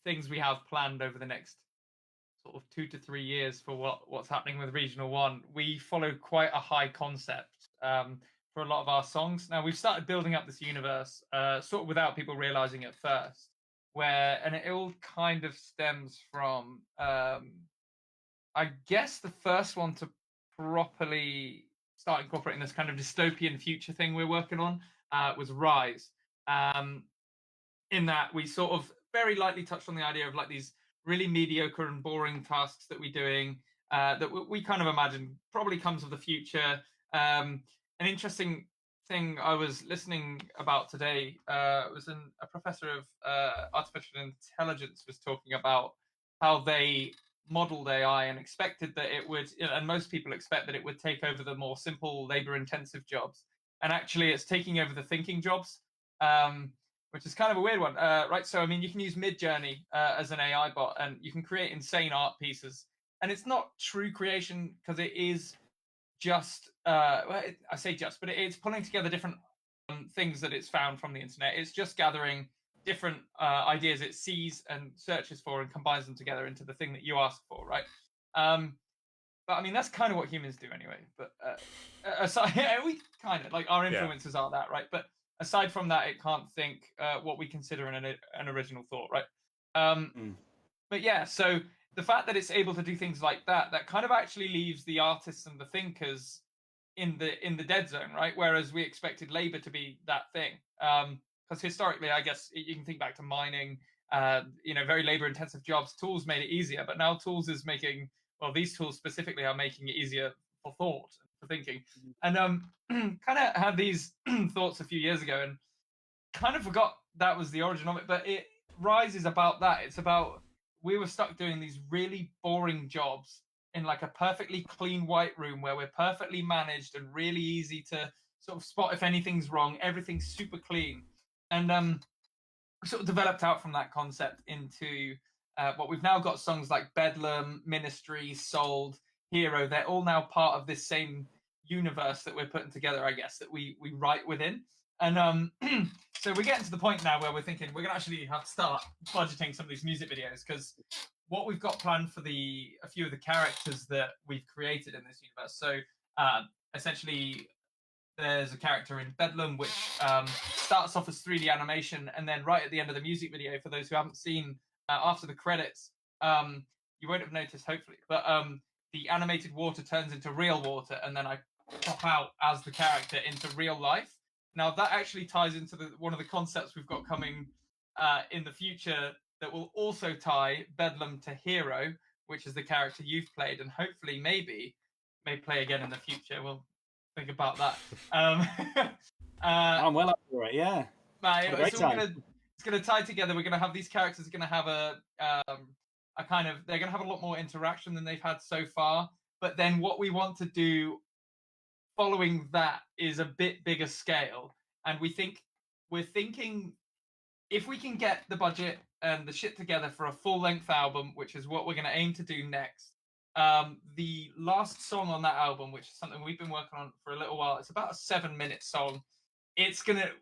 things we have planned over the next sort of 2 to 3 years for what's happening with Regional One, we follow quite a high concept for a lot of our songs. Now we've started building up this universe sort of without people realizing at first, and it all kind of stems from I guess the first one to properly start incorporating this kind of dystopian future thing we're working on was Rise. In that we sort of very lightly touched on the idea of like these really mediocre and boring tasks that we're doing that we kind of imagine probably comes of the future. An interesting thing I was listening about today was a professor of artificial intelligence was talking about how they modeled AI and expected that it would, and most people expect that it would take over the more simple labor-intensive jobs, and actually it's taking over the thinking jobs, which is kind of a weird one, right? So I mean, you can use Midjourney as an AI bot, and you can create insane art pieces, and it's not true creation because it is just, I say just, but it's pulling together different things that it's found from the internet. It's just gathering different ideas it sees and searches for and combines them together into the thing that you ask for, right? But I mean, that's kind of what humans do anyway. But aside, we kind of like our influences are that, right? But aside from that, it can't think what we consider an original thought, right? But yeah, so the fact that it's able to do things like that kind of actually leaves the artists and the thinkers in the dead zone, right? Whereas we expected labor to be that thing. Because historically, I guess you can think back to mining, very labor-intensive jobs. Tools made it easier, but now tools is making, well, these tools specifically are making it easier for thought, for thinking. And kind of had these thoughts a few years ago and kind of forgot that was the origin of it. But Rise is about that. It's about, we were stuck doing these really boring jobs in like a perfectly clean white room where we're perfectly managed and really easy to sort of spot if anything's wrong. Everything's super clean. And sort of developed out from that concept into what we've now got songs like Bedlam, Ministry, Sold, Hero. They're all now part of this same universe that we're putting together, I guess, that we write within. And so we're getting to the point now where we're thinking we're going to actually have to start budgeting some of these music videos, because what we've got planned for a few of the characters that we've created in this universe. So essentially, there's a character in Bedlam which starts off as 3D animation, and then right at the end of the music video, for those who haven't seen, after the credits, you won't have noticed hopefully, but the animated water turns into real water, and then I pop out as the character into real life. Now that actually ties into one of the concepts we've got coming in the future that will also tie Bedlam to Hero, which is the character you've played, and hopefully may play again in the future. We'll think about that. I'm well up for it, yeah. It's going to tie together. We're going to have these characters going to have they're going to have a lot more interaction than they've had so far. But then what we want to do following that is a bit bigger scale. And we're thinking if we can get the budget and the shit together for a full-length album, which is what we're going to aim to do next. The last song on that album, which is something we've been working on for a little while, it's about a 7-minute song.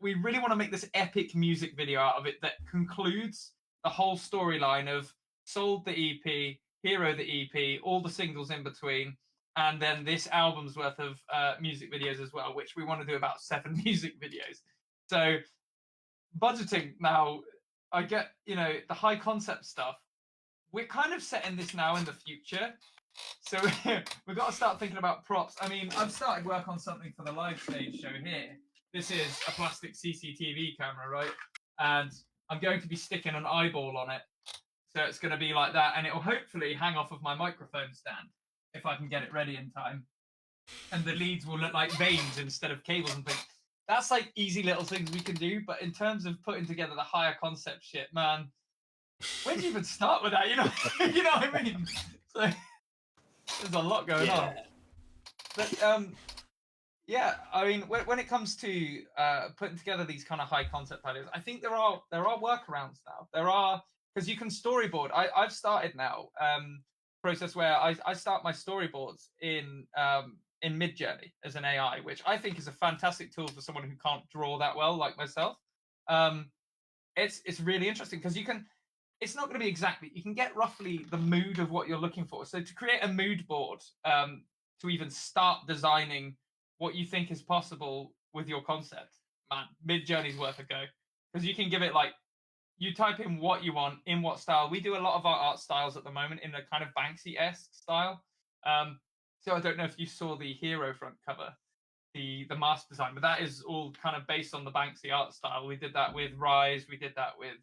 We really want to make this epic music video out of it that concludes the whole storyline of Sold the EP, Hero the EP, all the singles in between, and then this album's worth of music videos as well, which we want to do about 7 music videos. So budgeting now, I get, the high concept stuff. We're kind of setting this now in the future. So we've got to start thinking about props. I mean, I've started work on something for the live stage show here. This is a plastic CCTV camera, right? And I'm going to be sticking an eyeball on it. So it's going to be like that. And it will hopefully hang off of my microphone stand if I can get it ready in time. And the leads will look like veins instead of cables and things. That's like easy little things we can do. But in terms of putting together the higher concept shit, man, where do you even start with that? You know what I mean? So there's a lot going on. But yeah, I mean, when it comes to putting together these kind of high concept ideas, I think there are workarounds now. There are, because you can storyboard. I've started now process where I start my storyboards in in Midjourney as an AI, which I think is a fantastic tool for someone who can't draw that well, like myself. It's really interesting because you can. It's not going to be exactly. You can get roughly the mood of what you're looking for. So to create a mood board, to even start designing what you think is possible with your concept, man, Midjourney's worth a go because you can give it like. You type in what you want, in what style. We do a lot of our art styles at the moment in a kind of Banksy-esque style. So I don't know if you saw the Hero front cover, the mask design, but that is all kind of based on the Banksy art style. We did that with Rise, we did that with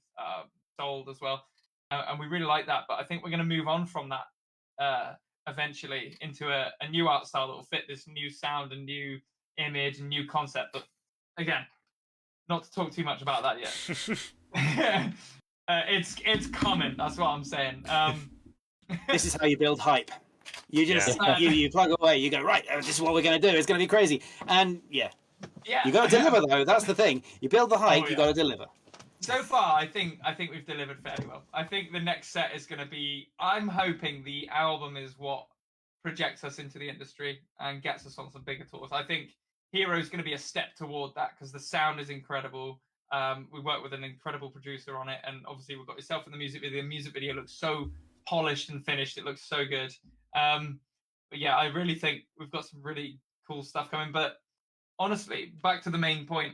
Sold as well, and we really like that. But I think we're going to move on from that eventually into a new art style that will fit this new sound and new image and new concept. But again, not to talk too much about that yet. It's coming. That's what I'm saying. This is how you build hype. You just you plug away. You go right. This is what we're going to do. It's going to be crazy. And yeah, you got to deliver though. That's the thing. You build the hype. You got to deliver. So far, I think we've delivered fairly well. I think the next set is going to be. I'm hoping the album is what projects us into the industry and gets us on some bigger tours. I think Hero is going to be a step toward that because the sound is incredible. We worked with an incredible producer on it, and obviously we've got yourself in the music video. The music video looks so polished and finished. It looks so good. But yeah, I really think we've got some really cool stuff coming. But honestly, back to the main point,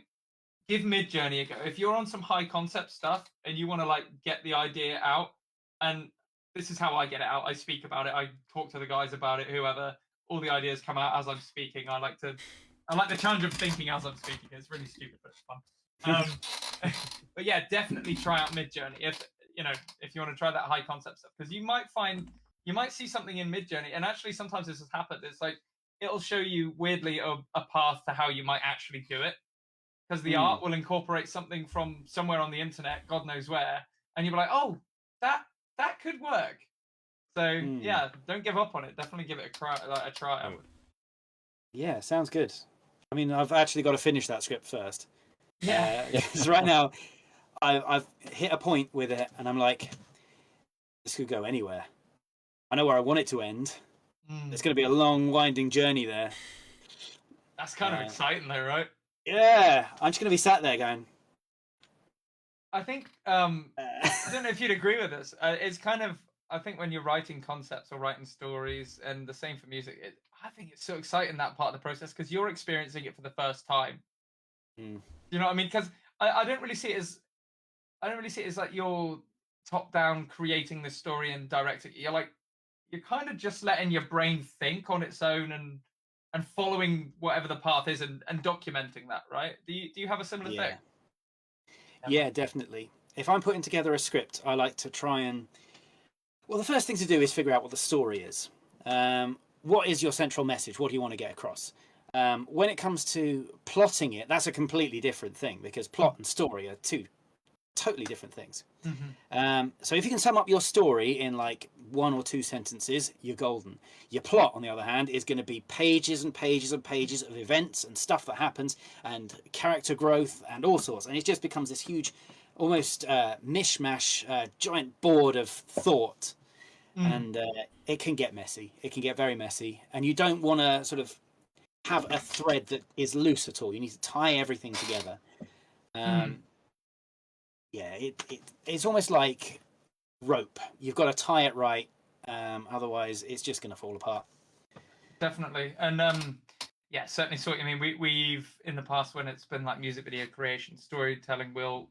give Midjourney a go. If you're on some high concept stuff and you want to like get the idea out, and this is how I get it out. I speak about it. I talk to the guys about it, whoever. All the ideas come out as I'm speaking. I like the challenge of thinking as I'm speaking. It's really stupid, but it's fun. But yeah, definitely try out Midjourney if you want to try that high concept stuff, because you might see something in Midjourney, and actually sometimes this has happened. It's like it'll show you weirdly a path to how you might actually do it, because the art will incorporate something from somewhere on the internet, God knows where, and you'll be like, oh, that could work. So yeah, don't give up on it. Definitely give it a try. Yeah, sounds good. I mean, I've actually got to finish that script first. Yeah. Because right now, I've hit a point with it, and I'm like, this could go anywhere. I know where I want it to end. It's going to be a long, winding journey there. That's kind of exciting, though, right? Yeah, I'm just going to be sat there going. I think I don't know if you'd agree with this. It's kind of, I think when you're writing concepts or writing stories, and the same for music, I think it's so exciting, that part of the process, because you're experiencing it for the first time. You know what I mean? Because I don't really see it as like you're top down creating this story and directing it. You're kind of just letting your brain think on its own and following whatever the path is and documenting that, right? Do you have a similar thing? Yeah, definitely. If I'm putting together a script, I like to try and... Well, the first thing to do is figure out what the story is. What is your central message? What do you want to get across? When it comes to plotting it, that's a completely different thing, because plot and story are two totally different things. So if you can sum up your story in like 1 or 2 sentences, you're golden. Your plot, on the other hand, is going to be pages and pages and pages of events and stuff that happens and character growth and all sorts. And it just becomes this huge, almost mishmash, giant board of thought. And it can get messy. It can get very messy. And you don't want to sort of have a thread that is loose at all. You need to tie everything together. Yeah, it's almost like rope. You've got to tie it right, otherwise it's just going to fall apart. Definitely, and yeah, certainly. So I mean, we've in the past, when it's been like music video creation, storytelling, we'll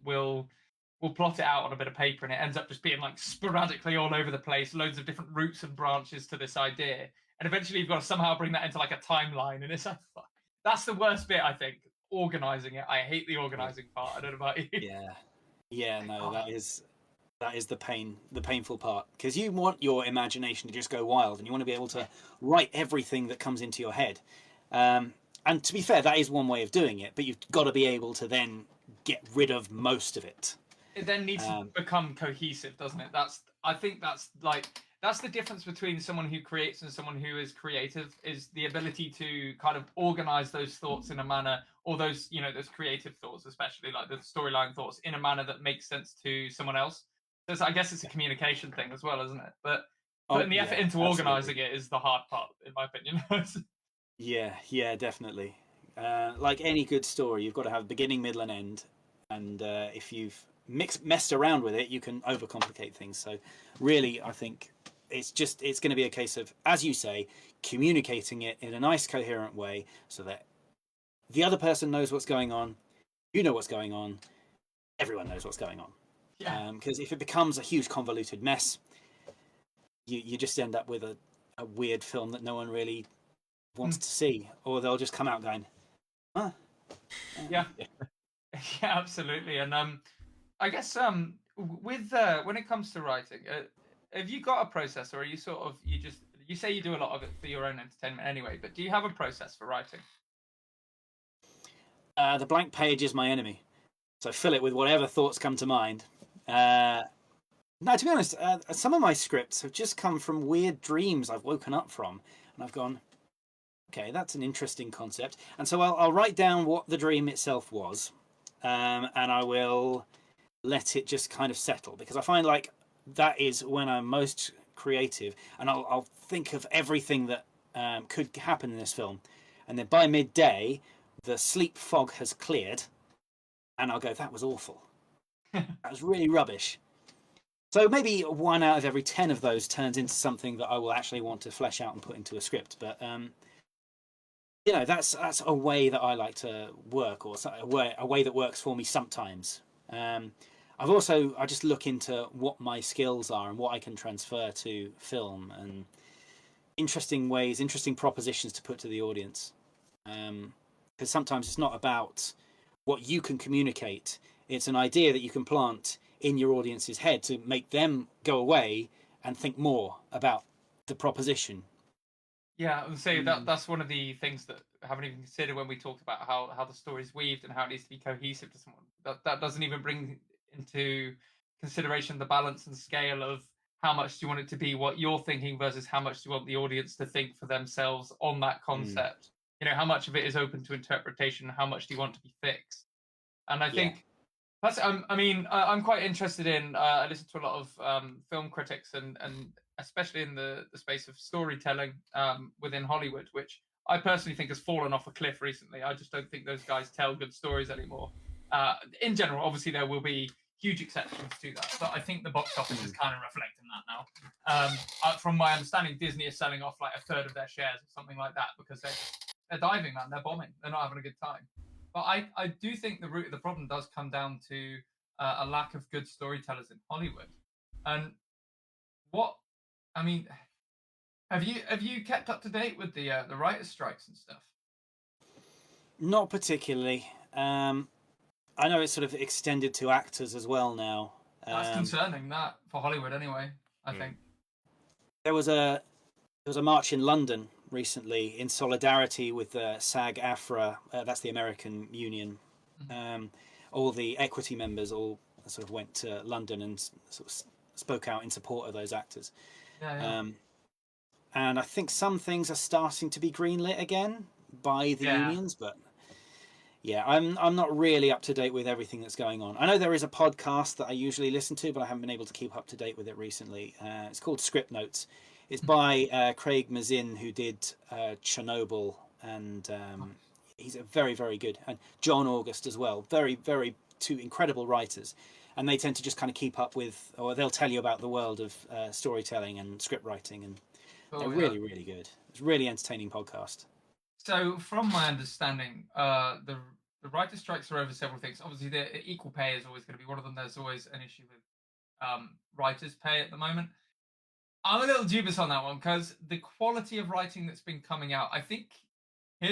plot it out on a bit of paper, and it ends up just being like sporadically all over the place, loads of different routes and branches to this idea, and eventually you've got to somehow bring that into like a timeline, and it's like, that's the worst bit, I think. Organizing it, I hate the organizing part. I don't know about you. Yeah, no, that is the painful part, because you want your imagination to just go wild, and you want to be able to write everything that comes into your head. And to be fair, that is one way of doing it, but you've got to be able to then get rid of most of it. It then needs to become cohesive, doesn't it? I think that's the difference between someone who creates and someone who is creative, is the ability to kind of organize those thoughts in a manner, or those creative thoughts, especially like the storyline thoughts, in a manner that makes sense to someone else. So I guess it's a communication thing as well, isn't it? But putting the effort into organizing it is the hard part, in my opinion. Yeah, definitely. Like any good story, you've got to have beginning, middle, and end. And if you've messed around with it, you can overcomplicate things. So, really, I think it's going to be a case of, as you say, communicating it in a nice, coherent way, so that the other person knows what's going on, you know what's going on, everyone knows what's going on. Yeah. Because if it becomes a huge convoluted mess, you just end up with a weird film that no one really wants to see, or they'll just come out going, huh? Yeah. Yeah, absolutely. And I guess with when it comes to writing, have you got a process, or are you sort of you say you do a lot of it for your own entertainment anyway? But do you have a process for writing? The blank page is my enemy, so fill it with whatever thoughts come to mind. No, to be honest, some of my scripts have just come from weird dreams I've woken up from, and I've gone, okay, that's an interesting concept, and so I'll write down what the dream itself was, and I will let it just kind of settle, because I find like that is when I'm most creative, and I'll think of everything that could happen in this film, and then by midday the sleep fog has cleared, and I'll go, that was awful. That was really rubbish. So maybe 1 out of every 10 of those turns into something that I will actually want to flesh out and put into a script. But that's a way that I like to work, or a way that works for me sometimes. I just look into what my skills are and what I can transfer to film, and interesting propositions to put to the audience. Because sometimes it's not about what you can communicate; it's an idea that you can plant in your audience's head to make them go away and think more about the proposition. Yeah, I would say that's one of the things that I haven't even considered when we talked about how the story's weaved and how it needs to be cohesive to someone. That doesn't even bring into consideration the balance and scale of how much do you want it to be what you're thinking versus how much do you want the audience to think for themselves on that concept. How much of it is open to interpretation, how much do you want to be fixed? And I think that's, I'm quite interested in, I listen to a lot of film critics and especially in the space of storytelling within Hollywood, which I personally think has fallen off a cliff recently. I just don't think those guys tell good stories anymore. In general, obviously there will be huge exceptions to that, but I think the box office is kind of reflecting that now. From my understanding, Disney is selling off like a third of their shares or something like that because they're diving, man. They're bombing. They're not having a good time. But I do think the root of the problem does come down to a lack of good storytellers in Hollywood. And have you kept up to date with the writers' strikes and stuff? Not particularly. I know it's sort of extended to actors as well now. That's concerning, that for Hollywood anyway. I think there was a march in London recently in solidarity with SAG-AFTRA. That's the American union. All the equity members all sort of went to London and sort of spoke out in support of those actors. And I think some things are starting to be greenlit again by the unions, but I'm not really up to date with everything that's going on. I know there is a podcast that I usually listen to, but I haven't been able to keep up to date with it recently. It's called Script Notes. It's by Craig Mazin, who did Chernobyl, and he's a very, very good, and John August as well. Very, very two incredible writers, and they tend to just kind of keep up with, or they'll tell you about the world of storytelling and script writing, and they're really, really good. It's a really entertaining podcast. So, from my understanding, the writer strikes are over several things. Obviously, the equal pay is always going to be one of them. There's always an issue with writers' pay at the moment. I'm a little dubious on that one because the quality of writing that's been coming out, I think, I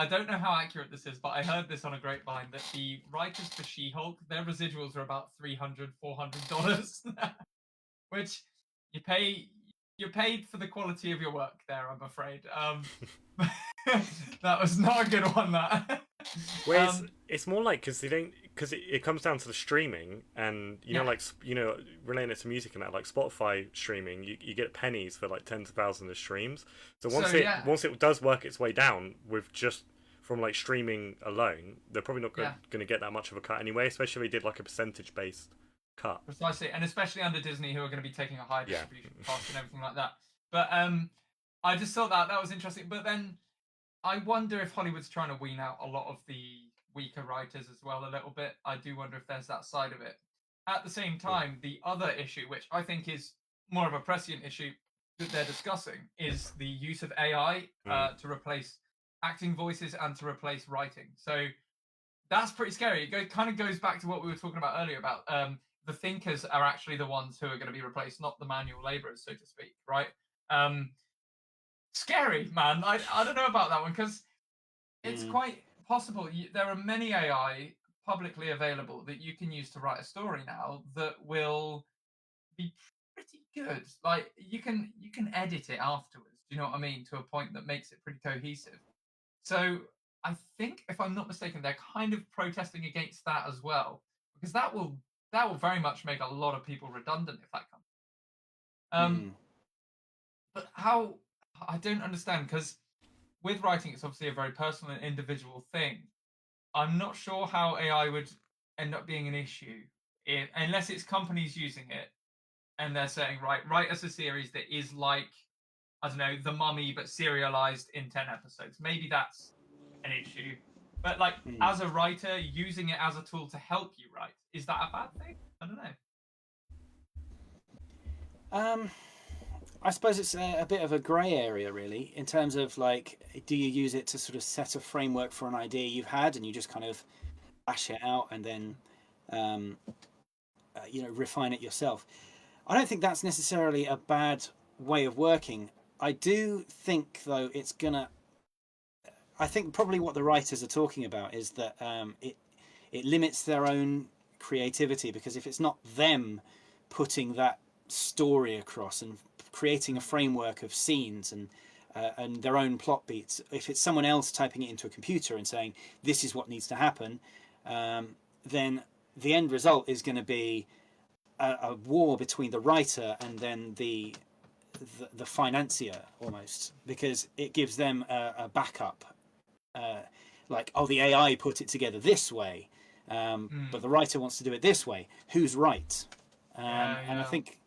don't know how accurate this is, but I heard this on a grapevine that the writers for She-Hulk, their residuals are about $300, $400, which you're paid for the quality of your work there, I'm afraid. That was not a good one, that. Well, it's more like because it comes down to the streaming, and relating it to music and that, like Spotify streaming, you get pennies for like tens of thousands of streams. So once it does work its way down with just from like streaming alone, they're probably not going to get that much of a cut anyway, especially if they did like a percentage based cut. Precisely, and especially under Disney, who are going to be taking a high distribution cost and everything like that. But I just thought that was interesting. But then I wonder if Hollywood's trying to wean out a lot of the weaker writers as well, a little bit. I do wonder if there's that side of it. At the same time, the other issue, which I think is more of a prescient issue that they're discussing, is the use of AI to replace acting voices and to replace writing. So that's pretty scary. It kind of goes back to what we were talking about earlier about the thinkers are actually the ones who are going to be replaced, not the manual laborers, so to speak, right? Scary, man. I don't know about that one because it's quite possible. There are many AI publicly available that you can use to write a story now that will be pretty good. Like you can edit it afterwards. Do you know what I mean? To a point that makes it pretty cohesive. So I think, if I'm not mistaken, they're kind of protesting against that as well, because that will very much make a lot of people redundant if that comes. But how? I don't understand, because with writing, it's obviously a very personal and individual thing. I'm not sure how AI would end up being an issue unless it's companies using it and they're saying, right, write us a series that is like, I don't know, The Mummy, but serialized in 10 episodes. Maybe that's an issue. But like, as a writer, using it as a tool to help you write, is that a bad thing? I don't know. I suppose it's a bit of a grey area, really, in terms of like, do you use it to sort of set a framework for an idea you've had, and you just kind of bash it out and then, refine it yourself? I don't think that's necessarily a bad way of working. I do think, though, it's gonna. I think probably what the writers are talking about is that it limits their own creativity, because if it's not them putting that story across and creating a framework of scenes and their own plot beats, if it's someone else typing it into a computer and saying this is what needs to happen, then the end result is going to be a war between the writer and then the financier, almost, because it gives them a backup, like, oh, the AI put it together this way, but the writer wants to do it this way. Who's right? And I think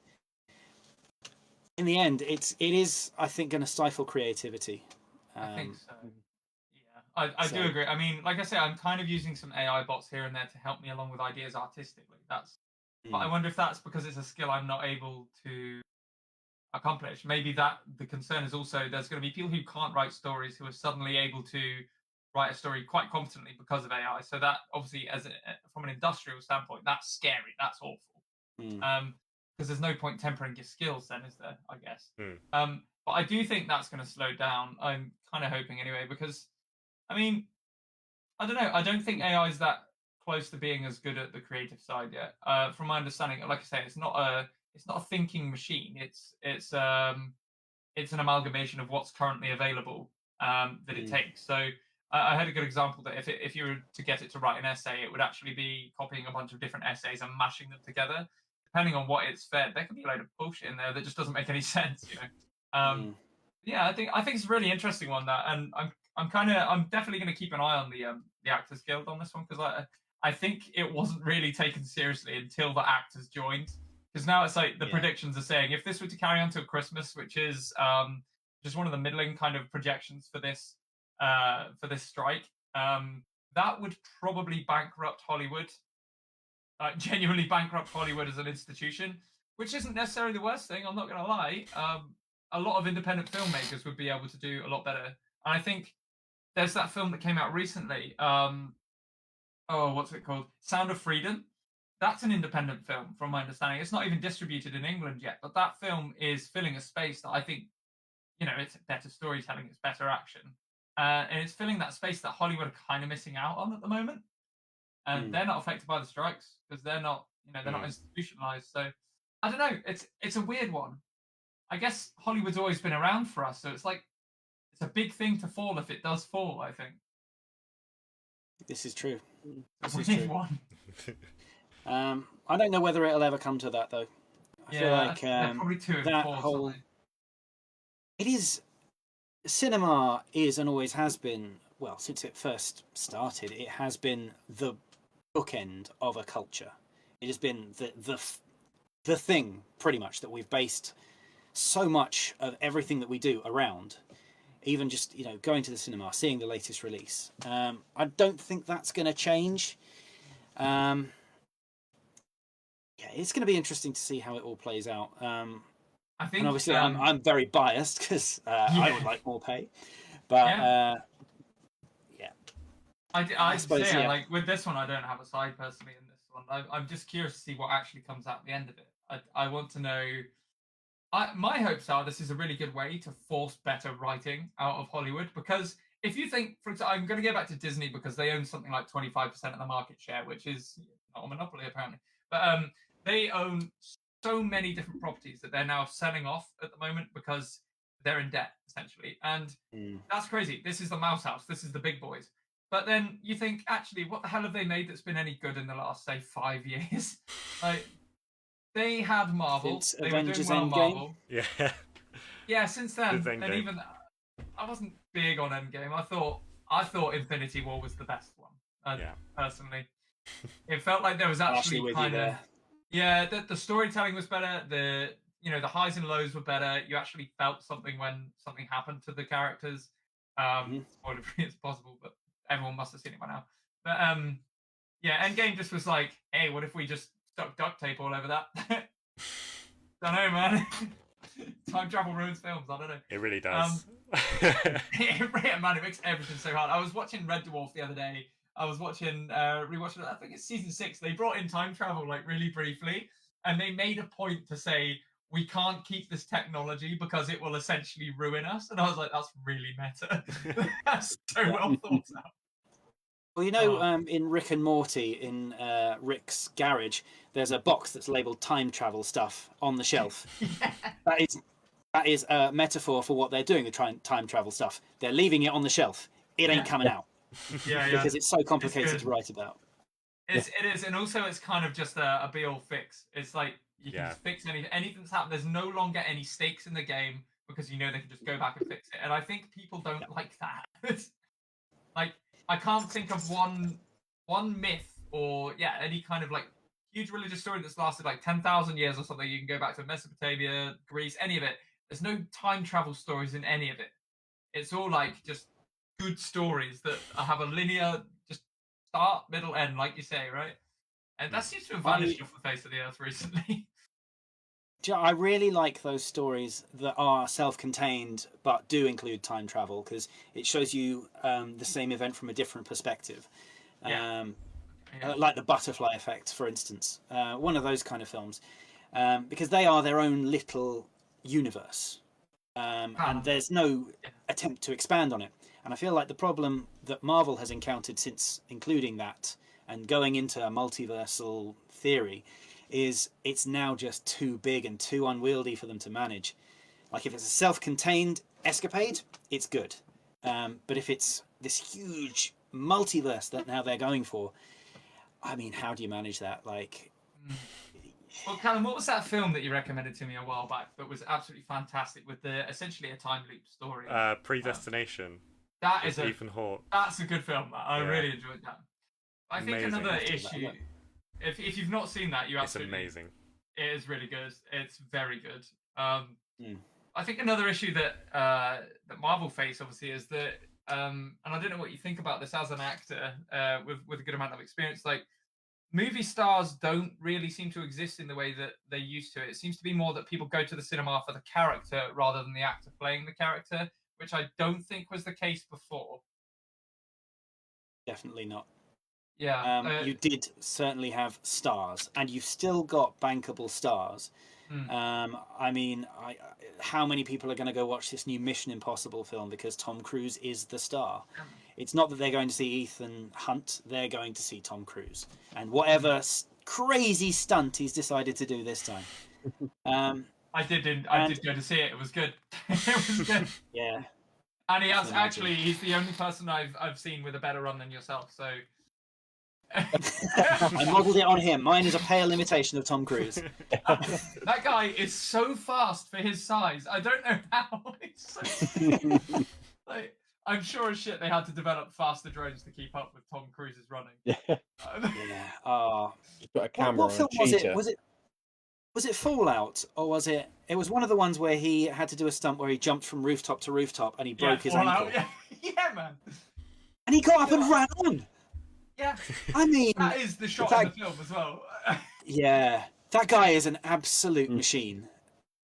in the end, it is, I think, going to stifle creativity. I think so. Yeah, I do agree. I mean, like I say, I'm kind of using some AI bots here and there to help me along with ideas artistically. But I wonder if that's because it's a skill I'm not able to accomplish. Maybe that the concern is also there's going to be people who can't write stories who are suddenly able to write a story quite competently because of AI. So that obviously, from an industrial standpoint, that's scary. That's awful. Because there's no point tempering your skills then, is there? I guess. But I do think that's going to slow down. I'm kind of hoping anyway, because, I mean, I don't know. I don't think AI is that close to being as good at the creative side yet. From my understanding, like I say, it's not a thinking machine. It's an amalgamation of what's currently available that it takes. So I had a good example that if you were to get it to write an essay, it would actually be copying a bunch of different essays and mashing them together. Depending on what it's fed, there could be a load of bullshit in there that just doesn't make any sense, you know. Yeah, I think it's a really interesting one, that, and I'm definitely going to keep an eye on the Actors Guild on this one, because I think it wasn't really taken seriously until the actors joined, because now it's like the predictions are saying if this were to carry on till Christmas, which is just one of the middling kind of projections for this strike, that would probably bankrupt Hollywood. Genuinely bankrupt Hollywood as an institution, which isn't necessarily the worst thing. I'm not going to lie. A lot of independent filmmakers would be able to do a lot better. And I think there's that film that came out recently. What's it called? Sound of Freedom. That's an independent film, from my understanding. It's not even distributed in England yet, but that film is filling a space that I think, it's better storytelling, it's better action. And it's filling that space that Hollywood are kind of missing out on at the moment. And they're not affected by the strikes because they're not, they're not institutionalized. So I don't know. It's a weird one. I guess Hollywood's always been around for us, so it's like it's a big thing to fall if it does fall, I think. This is true. This is true. One. I don't know whether it'll ever come to that, though. I feel like probably two and that four, whole. It is. Cinema is and always has been. Well, since it first started, it has been the bookend of a culture. It has been the thing, pretty much, that we've based so much of everything that we do around. even just going to the cinema, seeing the latest release. I don't think that's going to change. Yeah, it's going to be interesting to see how it all plays out. I think, and obviously, I'm very biased because I would like more pay, but yeah. I suppose, say, yeah. like with this one, I don't have a side personally in this one. I'm just curious to see what actually comes out at the end of it. I want to know. My hopes are this is a really good way to force better writing out of Hollywood, because if you think, for example, I'm going to go back to Disney because they own something like 25% of the market share, which is not a monopoly apparently, but they own so many different properties that they're now selling off at the moment because they're in debt essentially, and that's crazy. This is the Mouse House. This is the big boys. But then you think, actually, what the hell have they made that's been any good in the last, say, 5 years? Like, they had Marvel. Since They Avengers were doing well Endgame? Marvel. Yeah. Yeah, since then, Since Endgame. and even I wasn't big on Endgame. I thought Infinity War was the best one. Personally, it felt like there was actually kind of the storytelling was better. The highs and lows were better. You actually felt something when something happened to the characters. Spoiler free as possible, but everyone must have seen it by now. But Endgame just was like, hey, what if we just stuck duct tape all over that? Don't know, man. Time travel ruins films. I don't know. It really does. Man, it makes everything so hard. I was watching Red Dwarf the other day. I was watching, rewatching it. I think it's season 6. They brought in time travel like really briefly, and they made a point to say we can't keep this technology because it will essentially ruin us. And I was like, that's really meta. That's so well thought out. Well, in Rick and Morty, in Rick's garage, there's a box that's labelled time travel stuff on the shelf. That is a metaphor for what they're doing, the time travel stuff. They're leaving it on the shelf. It ain't coming out. Because it's so complicated to write about. It is, and also it's kind of just a be-all fix. It's like you can just fix anything that's happened. There's no longer any stakes in the game because they can just go back and fix it. And I think people don't like that. Like, I can't think of one myth or any kind of like huge religious story that's lasted like 10,000 years or something. You can go back to Mesopotamia, Greece, any of it. There's no time travel stories in any of it. It's all like just good stories that have a linear just start, middle, end, like you say, right? And that seems to have vanished off the face of the earth recently. I really like those stories that are self-contained but do include time travel, because it shows you the same event from a different perspective. Like the Butterfly Effect, for instance. One of those kind of films. Because they are their own little universe. And there's no attempt to expand on it. And I feel like the problem that Marvel has encountered since including that and going into a multiversal theory is it's now just too big and too unwieldy for them to manage. Like, if it's a self-contained escapade, it's good. But if it's this huge multiverse that now they're going for, I mean, how do you manage that? Like, well, Callum, what was that film that you recommended to me a while back that was absolutely fantastic with essentially a time loop story? Predestination. That is Ethan Hawke. That's a good film. I really enjoyed that. I think another issue, if you've not seen that, it's amazing. It is really good. It's very good. I think another issue that Marvel face obviously is that, and I don't know what you think about this as an actor with a good amount of experience. Like, movie stars don't really seem to exist in the way that they used to. It seems to be more that people go to the cinema for the character rather than the actor playing the character, which I don't think was the case before. Definitely not. Yeah. You did certainly have stars, and you've still got bankable stars. I mean, how many people are going to go watch this new Mission Impossible film because Tom Cruise is the star? It's not that they're going to see Ethan Hunt, they're going to see Tom Cruise. And whatever crazy stunt he's decided to do this time. I did go to see it. It was good. It was good. Yeah. And he's the only person I've seen with a better run than yourself, so... I modelled it on him. Mine is a pale imitation of Tom Cruise. That guy is so fast for his size. I don't know how. It's so... like, I'm sure as shit they had to develop faster drones to keep up with Tom Cruise's running. Yeah. You've got a camera. What film was it? Was it Fallout or was it? It was one of the ones where he had to do a stunt where he jumped from rooftop to rooftop and he broke his ankle. Yeah, yeah, man. And he got up and ran on. Yeah. I mean, That is the shot in the film as well. yeah, that guy is an absolute machine.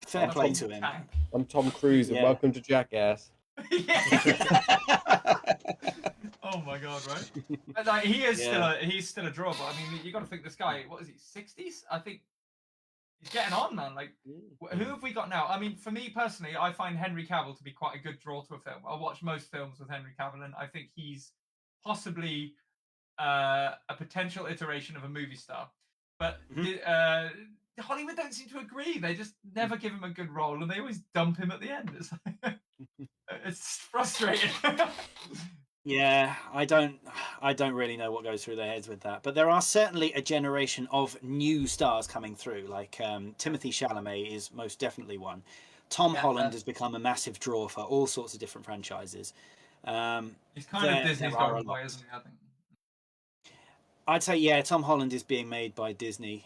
Fair play to him. I'm Tom Cruise, and welcome to Jackass. Oh my god, right? But, like, he's still a draw, but I mean, you got to think this guy. What is he? 60s? I think he's getting on, man. Like, who have we got now? I mean, for me personally, I find Henry Cavill to be quite a good draw to a film. I watch most films with Henry Cavill, and I think he's possibly a potential iteration of a movie star. But Hollywood don't seem to agree. They just never give him a good role, and they always dump him at the end. It's like, it's frustrating. Yeah, I don't really know what goes through their heads with that. But there are certainly a generation of new stars coming through. Like Timothée Chalamet is most definitely one. Tom Holland has become a massive draw for all sorts of different franchises. He's kind of Disney's golden boy, isn't he? I think. I'd say Tom Holland is being made by Disney.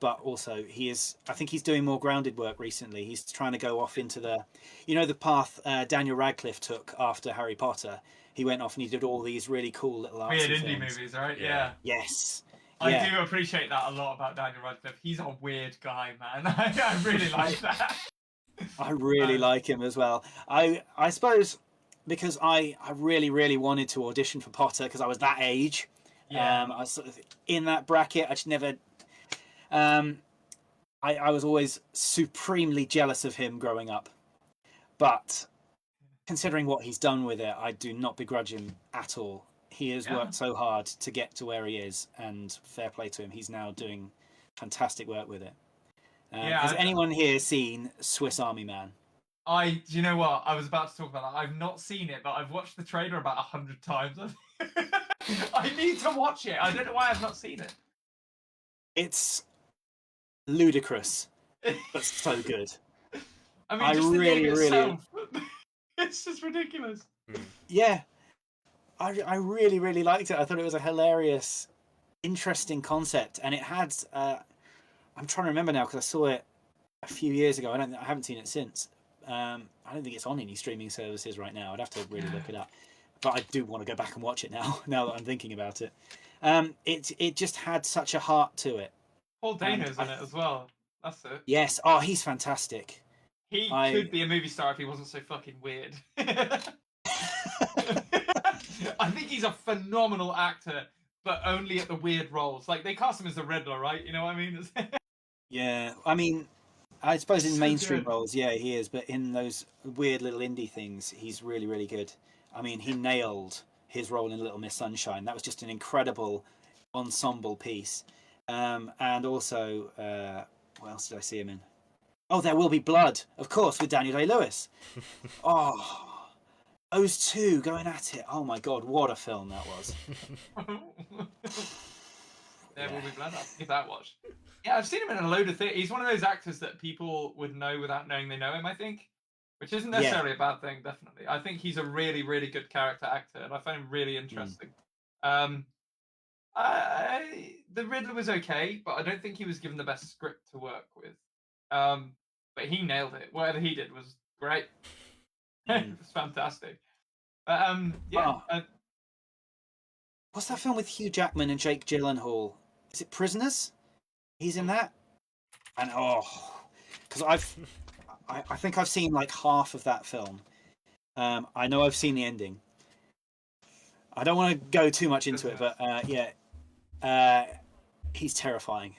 But also I think he's doing more grounded work recently. He's trying to go off into the path Daniel Radcliffe took after Harry Potter. He went off and he did all these really cool little weird indie movies, right? Yeah. Yes. I do appreciate that a lot about Daniel Radcliffe. He's a weird guy, man. I really like that. I really like him as well. I suppose because I really, really wanted to audition for Potter because I was that age. Yeah. I was sort of in that bracket. I just never... I was always supremely jealous of him growing up. But considering what he's done with it, I do not begrudge him at all. He has worked so hard to get to where he is, and fair play to him. He's now doing fantastic work with it. Has anyone here seen Swiss Army Man? Do you know what? I was about to talk about that. I've not seen it, but I've watched the trailer about 100 times. I need to watch it. I don't know why I've not seen it. It's ludicrous, but so good. I mean, just the name itself, it's just ridiculous. Yeah, I really, really liked it. I thought it was a hilarious, interesting concept, and it had. I'm trying to remember now because I saw it a few years ago. I haven't seen it since. I don't think it's on any streaming services right now. I'd have to really look it up, but I do want to go back and watch it now. Now that I'm thinking about it, it just had such a heart to it. Paul Dano's in it as well. That's it. Yes. Oh, he's fantastic. He could be a movie star if he wasn't so fucking weird. I think he's a phenomenal actor, but only at the weird roles. Like, they cast him as the Riddler, right? You know what I mean? Yeah. I mean, I suppose in mainstream roles, yeah, he is. But in those weird little indie things, he's really, really good. I mean, he nailed his role in Little Miss Sunshine. That was just an incredible ensemble piece. And also, what else did I see him in? Oh, There Will Be Blood, of course, with Daniel Day-Lewis. Oh, those two going at it. Oh my God, what a film that was. There Will Be Blood. I'll give that a watch. Yeah, I've seen him in a load of things. He's one of those actors that people would know without knowing they know him, I think. Which isn't necessarily a bad thing, definitely. I think he's a really, really good character actor, and I find him really interesting. The Riddler was okay, but I don't think he was given the best script to work with. But he nailed it. Whatever he did was great. It was fantastic. What's that film with Hugh Jackman and Jake Gyllenhaal? Is it Prisoners? He's in that. And because I think I've seen like half of that film. I know I've seen the ending. I don't want to go too much into it, but he's terrifying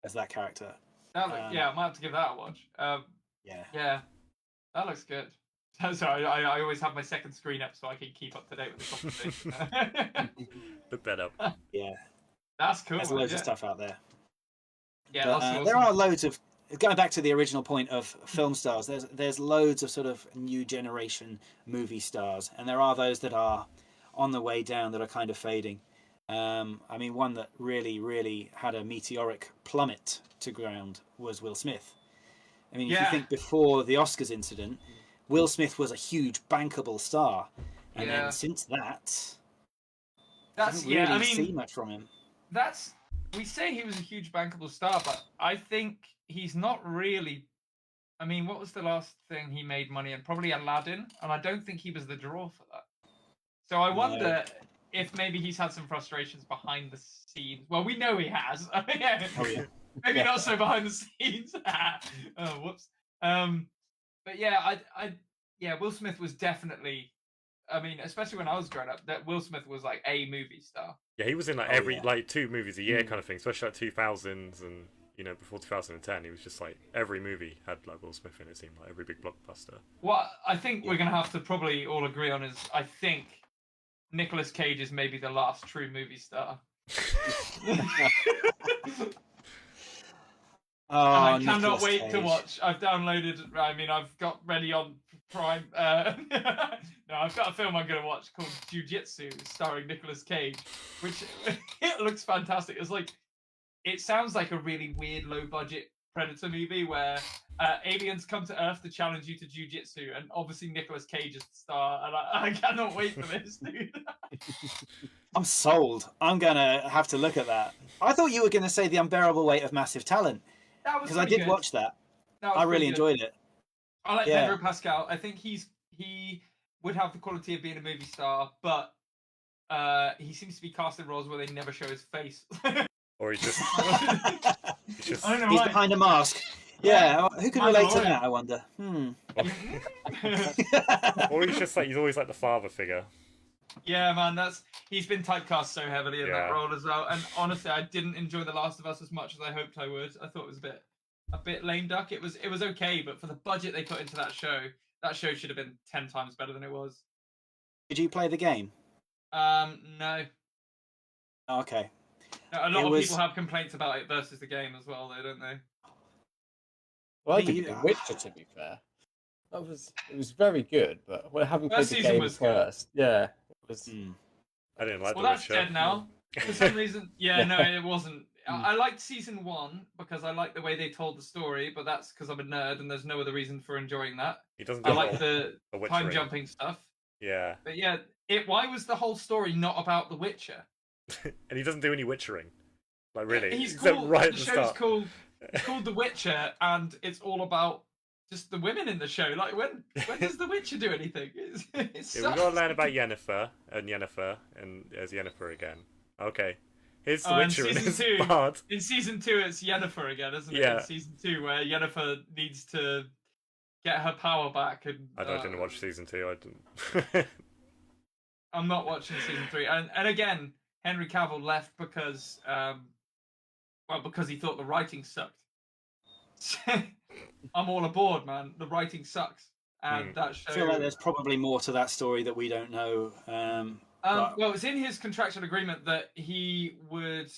as that character. I might have to give that a watch. Yeah, that looks good. Sorry, I always have my second screen up so I can keep up to date with the conversation. Look that up. Yeah, that's cool. There's loads of stuff out there. Yeah, but, awesome. There are loads of. Going back to the original point of film stars, there's loads of sort of new generation movie stars, and there are those that are on the way down that are kind of fading. I mean, one that really, really had a meteoric plummet to ground was Will Smith. I mean, if you think before the Oscars incident, Will Smith was a huge bankable star, and then since that, I don't really see much from him. That's we say he was a huge bankable star, but I think he's not really. I mean, what was the last thing he made money in? Probably Aladdin, and I don't think he was the draw for that. So I wonder if maybe he's had some frustrations behind the scenes. Well, we know he has. Oh, yeah. Maybe not so behind the scenes. Oh, whoops. But yeah, yeah, Will Smith was definitely. I mean, especially when I was growing up, that Will Smith was like a movie star. Yeah, he was in like like 2 movies a year kind of thing, especially like 2000s and before 2010. He was just like every movie had like Will Smith in it. Seemed like every big blockbuster. What I think we're gonna have to probably all agree on is I think Nicolas Cage is maybe the last true movie star. I cannot wait to watch. I've downloaded. I mean, I've got ready on Prime. No, I've got a film I'm going to watch called Jiu-Jitsu, starring Nicolas Cage, which it looks fantastic. It sounds like a really weird, low-budget Predator movie where aliens come to Earth to challenge you to Jiu-Jitsu, and obviously Nicolas Cage is the star, and I cannot wait for this, dude. I'm sold. I'm going to have to look at that. I thought you were going to say The Unbearable Weight of Massive Talent. Because I did watch that. I really enjoyed it. I like Pedro Pascal. I think he would have the quality of being a movie star, but he seems to be cast in roles where they never show his face. Or he's just I don't know he's why. behind a mask. Yeah, who can relate to that, I wonder? Or he's just like he's always like the father figure. Yeah, man, he's been typecast so heavily in that role as well. And honestly, I didn't enjoy The Last of Us as much as I hoped I would. I thought it was a bit lame duck. It was okay, but for the budget they put into that show should have been 10 times better than it was. Did you play the game? No. Oh, okay. A lot of people have complaints about it versus the game as well, though, don't they? Well, I think The Witcher, to be fair, it was very good, but I haven't played the game first. Yeah. I didn't like well, The that's Witcher. dead now. For some reason, no, it wasn't. I liked season 1 because I liked the way they told the story, but that's because I'm a nerd and there's no other reason for enjoying that. He doesn't. I like the time jumping stuff. Yeah. But yeah, why was the whole story not about The Witcher? And he doesn't do any witchering. Like really, he's except called, right at the the show's start. It's called The Witcher, and it's all about just the women in the show. Like when does The Witcher do anything? Yeah, we got to learn about Yennefer, and there's Yennefer again. Okay, here's The Witcher in his part. In season 2, it's Yennefer again, isn't it? Yeah. In season 2, where Yennefer needs to get her power back. And I didn't watch season 2. I didn't. I'm not watching season 3, and again, Henry Cavill left because because he thought the writing sucked. I'm all aboard, man. The writing sucks, and that show. I feel like there's probably more to that story that we don't know. Well, it's in his contractual agreement that he would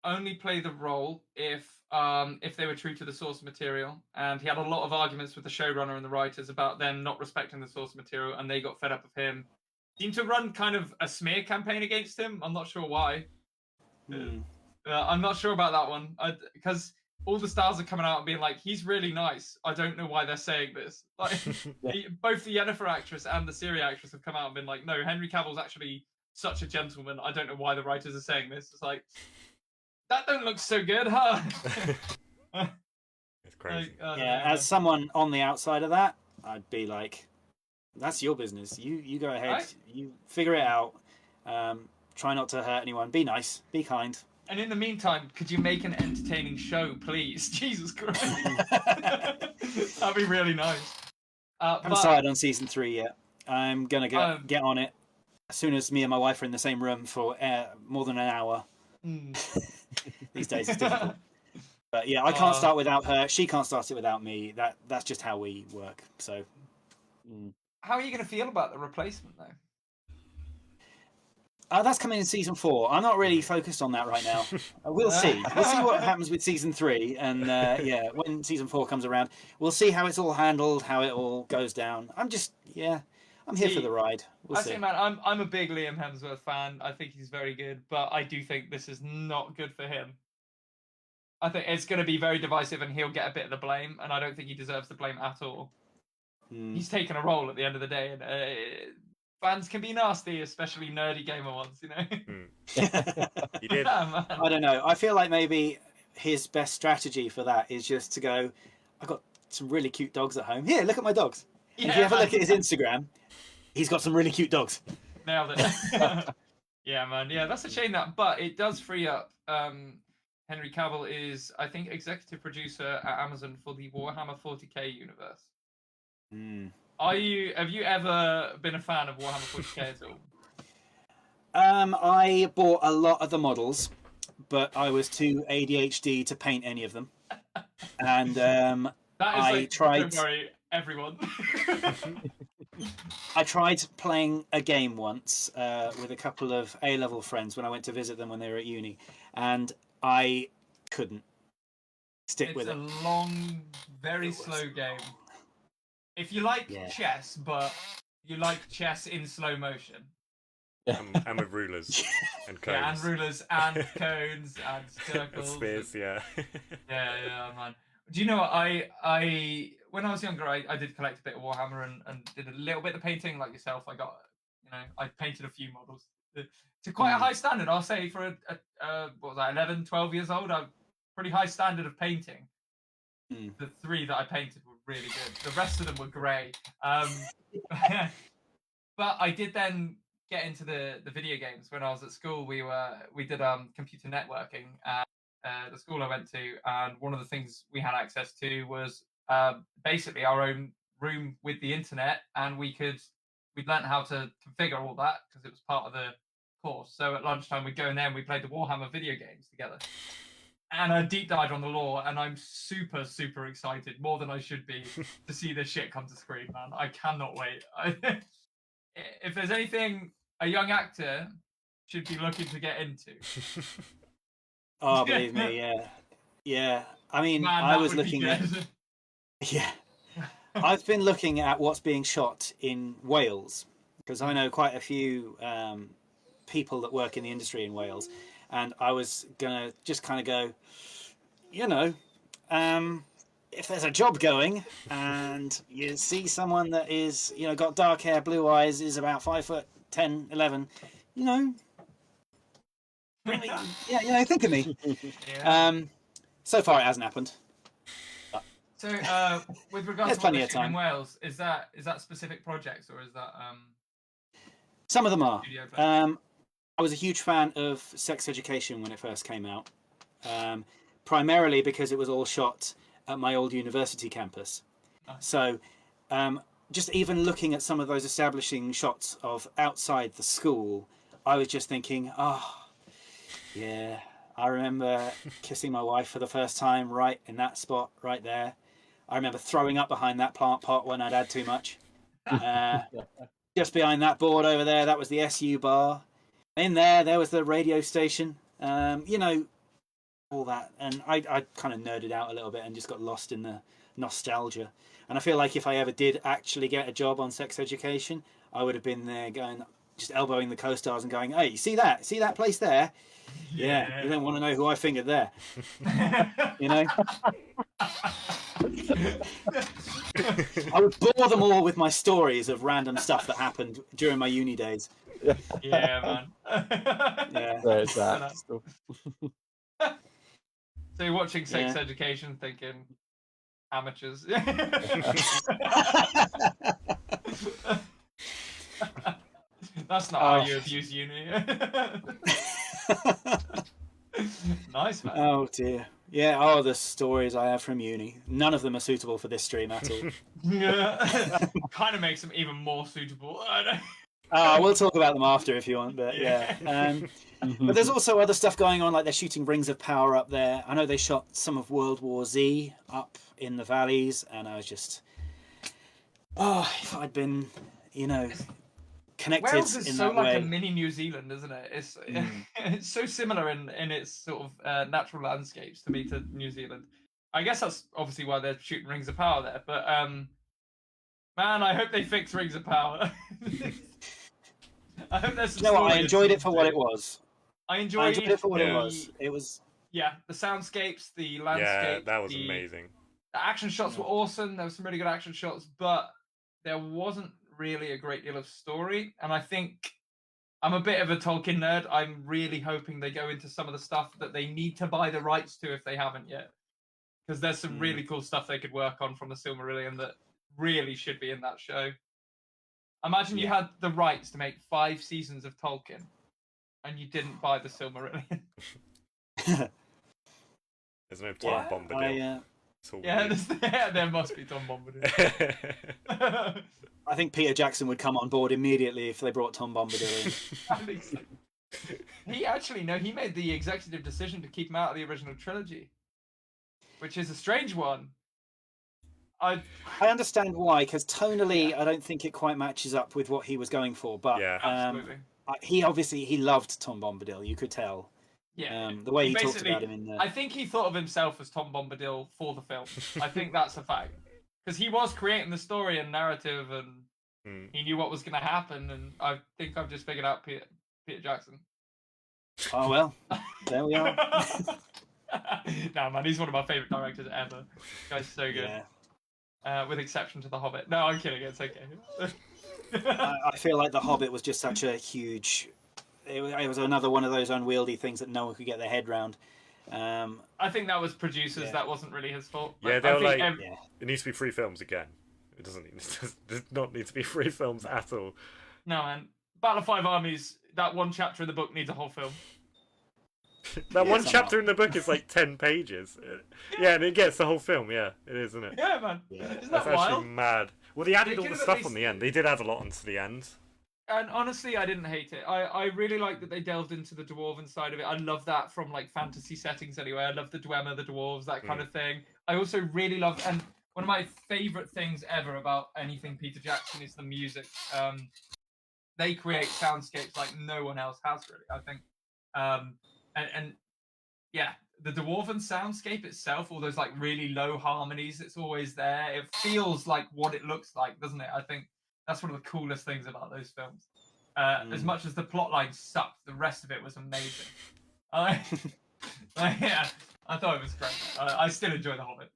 only play the role if they were true to the source material, and he had a lot of arguments with the showrunner and the writers about them not respecting the source material, and they got fed up of him. Seemed to run kind of a smear campaign against him. I'm not sure why. I'm not sure about that one because all the stars are coming out and being like, "He's really nice." I don't know why they're saying this. Like, both the Yennefer actress and the Ciri actress have come out and been like, "No, Henry Cavill's actually such a gentleman. I don't know why the writers are saying this." It's like that don't look so good, huh? It's crazy. As someone on the outside of that, I'd be like, that's your business. You go ahead. Right? You figure it out. Try not to hurt anyone. Be nice. Be kind. And in the meantime, could you make an entertaining show, please? Jesus Christ. That'd be really nice. I haven't started on season 3 yet. I'm going to get on it as soon as me and my wife are in the same room for more than an hour. These days it's difficult. But yeah, I can't start without her. She can't start it without me. That's just how we work. So... How are you going to feel about the replacement, though? That's coming in season 4. I'm not really focused on that right now. We'll see. We'll see what happens with season 3, and when season 4 comes around, we'll see how it's all handled, how it all goes down. I'm here for the ride. We'll see. Man, I'm a big Liam Hemsworth fan. I think he's very good, but I do think this is not good for him. I think it's going to be very divisive, and he'll get a bit of the blame, and I don't think he deserves the blame at all. He's taken a role at the end of the day, and fans can be nasty, especially nerdy gamer ones, you know. You did. Yeah, man. I don't know. I feel like maybe his best strategy for that is just to go, I got some really cute dogs at home. Here, look at my dogs. And if you ever look at his Instagram, he's got some really cute dogs. Nailed it. Yeah, man. Yeah, that's a shame that, but it does free up. Henry Cavill is, I think, executive producer at Amazon for the Warhammer 40k universe. Have you ever been a fan of Warhammer 40k at all? I bought a lot of the models, but I was too ADHD to paint any of them. And I tried. Don't worry, everyone. I tried playing a game once with a couple of A-level friends when I went to visit them when they were at uni, and I couldn't stick with it. It's a long, very slow game. If you like chess, but you like chess in slow motion. And with rulers and cones. Yeah, and rulers and cones and circles. And spears, yeah. Yeah, man. Do you know what? I when I was younger, I did collect a bit of Warhammer and did a little bit of painting like yourself. I painted a few models to quite a high standard. I'll say for what was that, 11, 12 years old, a pretty high standard of painting. The 3 that I painted were really good. The rest of them were grey. But I did then get into the video games when I was at school. We did computer networking at the school I went to, and one of the things we had access to was basically our own room with the internet, and we'd learn how to configure all that because it was part of the course. So at lunchtime we'd go in there and we played the Warhammer video games together. And I deep dived on the lore, and I'm super, super excited, more than I should be, to see this shit come to screen, man. I cannot wait. If there's anything a young actor should be looking to get into. Oh, believe me, yeah. I mean, Man, I was looking at. Yeah, I've been looking at what's being shot in Wales because I know quite a few people that work in the industry in Wales. And I was gonna just kind of go, if there's a job going and you see someone that is, got dark hair, blue eyes, is about 5'10", 11, really, think of me. Yeah. So far it hasn't happened. So, with regards There's to what plenty they're of shooting in time. Wales, is that specific projects or is that Some of them are. studio projects? I was a huge fan of Sex Education when it first came out, primarily because it was all shot at my old university campus. So just even looking at some of those establishing shots of outside the school, I was just thinking, yeah, I remember kissing my wife for the first time right in that spot right there. I remember throwing up behind that plant pot when I'd had too much. Just behind that board over there, that was the SU bar. In there was the radio station, all that. And I kind of nerded out a little bit and just got lost in the nostalgia. And I feel like if I ever did actually get a job on Sex Education, I would have been there going, just elbowing the co-stars and going, hey, see that place there? Yeah, you don't want to know who I fingered there. I would bore them all with my stories of random stuff that happened during my uni days. Yeah, man. Yeah. There's that. So you're watching Sex Education thinking, amateurs. That's not how you abuse uni. Nice, man. Oh dear. Yeah, the stories I have from uni. None of them are suitable for this stream at all. Yeah. Kind of makes them even more suitable. We'll talk about them after if you want, but yeah. But there's also other stuff going on, like they're shooting Rings of Power up there. I know they shot some of World War Z up in the valleys, and I was just, if I'd been, connected Wales is in so that like way. a mini New Zealand, isn't it? It's it's so similar in its sort of natural landscapes to me to New Zealand. I guess that's obviously why they're shooting Rings of Power there. But man, I hope they fix Rings of Power. I hope there's some I enjoyed it for what it was. I enjoyed it for what it was. It was. Yeah, the soundscapes, the landscape. Yeah, that was amazing. The action shots were awesome. There were some really good action shots, but there wasn't really a great deal of story. And I think I'm a bit of a Tolkien nerd. I'm really hoping they go into some of the stuff that they need to buy the rights to if they haven't yet. Because there's some really cool stuff they could work on from the Silmarillion that really should be in that show. Imagine you had the rights to make 5 seasons of Tolkien, and you didn't buy the Silmarillion. There's no Tom Bombadil. There must be Tom Bombadil. I think Peter Jackson would come on board immediately if they brought Tom Bombadil in. I think so. He made the executive decision to keep him out of the original trilogy, which is a strange one. I understand why, because tonally, I don't think it quite matches up with what he was going for. But absolutely. He loved Tom Bombadil. You could tell. Yeah, the way he talked about him in the... I think he thought of himself as Tom Bombadil for the film. I think that's a fact, because he was creating the story and narrative, and he knew what was going to happen. And I think I've just figured out Peter Jackson. Oh well, there we are. No man, he's one of my favorite directors ever. Guy's so good. With exception to The Hobbit. No, I'm kidding. It's okay. I feel like The Hobbit was just such a huge... It was another one of those unwieldy things that no one could get their head round. I think that was producers. That wasn't really his fault. Yeah, they were like, it needs to be 3 films again. It does not need to be 3 films at all. No, man. Battle of 5 Armies, that one chapter in the book needs a whole film. That one chapter in the book is like 10 pages. Yeah, and it gets the whole film. Yeah, it is, isn't it? Yeah, man. Yeah. Isn't that That's wild? actually mad. Well, they added all the stuff on the end. They did add a lot onto the end. And honestly, I didn't hate it. I really like that they delved into the dwarven side of it. I love that from like fantasy settings anyway. I love the Dwemer, the dwarves, that kind of thing. I also really love, and one of my favorite things ever about anything Peter Jackson is the music. They create soundscapes like no one else has, really, I think. And yeah, the dwarven soundscape itself, all those like really low harmonies, it's always there. It feels like what it looks like, doesn't it? I think that's one of the coolest things about those films. As much as the plotline sucked, the rest of it was amazing. Yeah, I thought it was great. I still enjoy The Hobbit.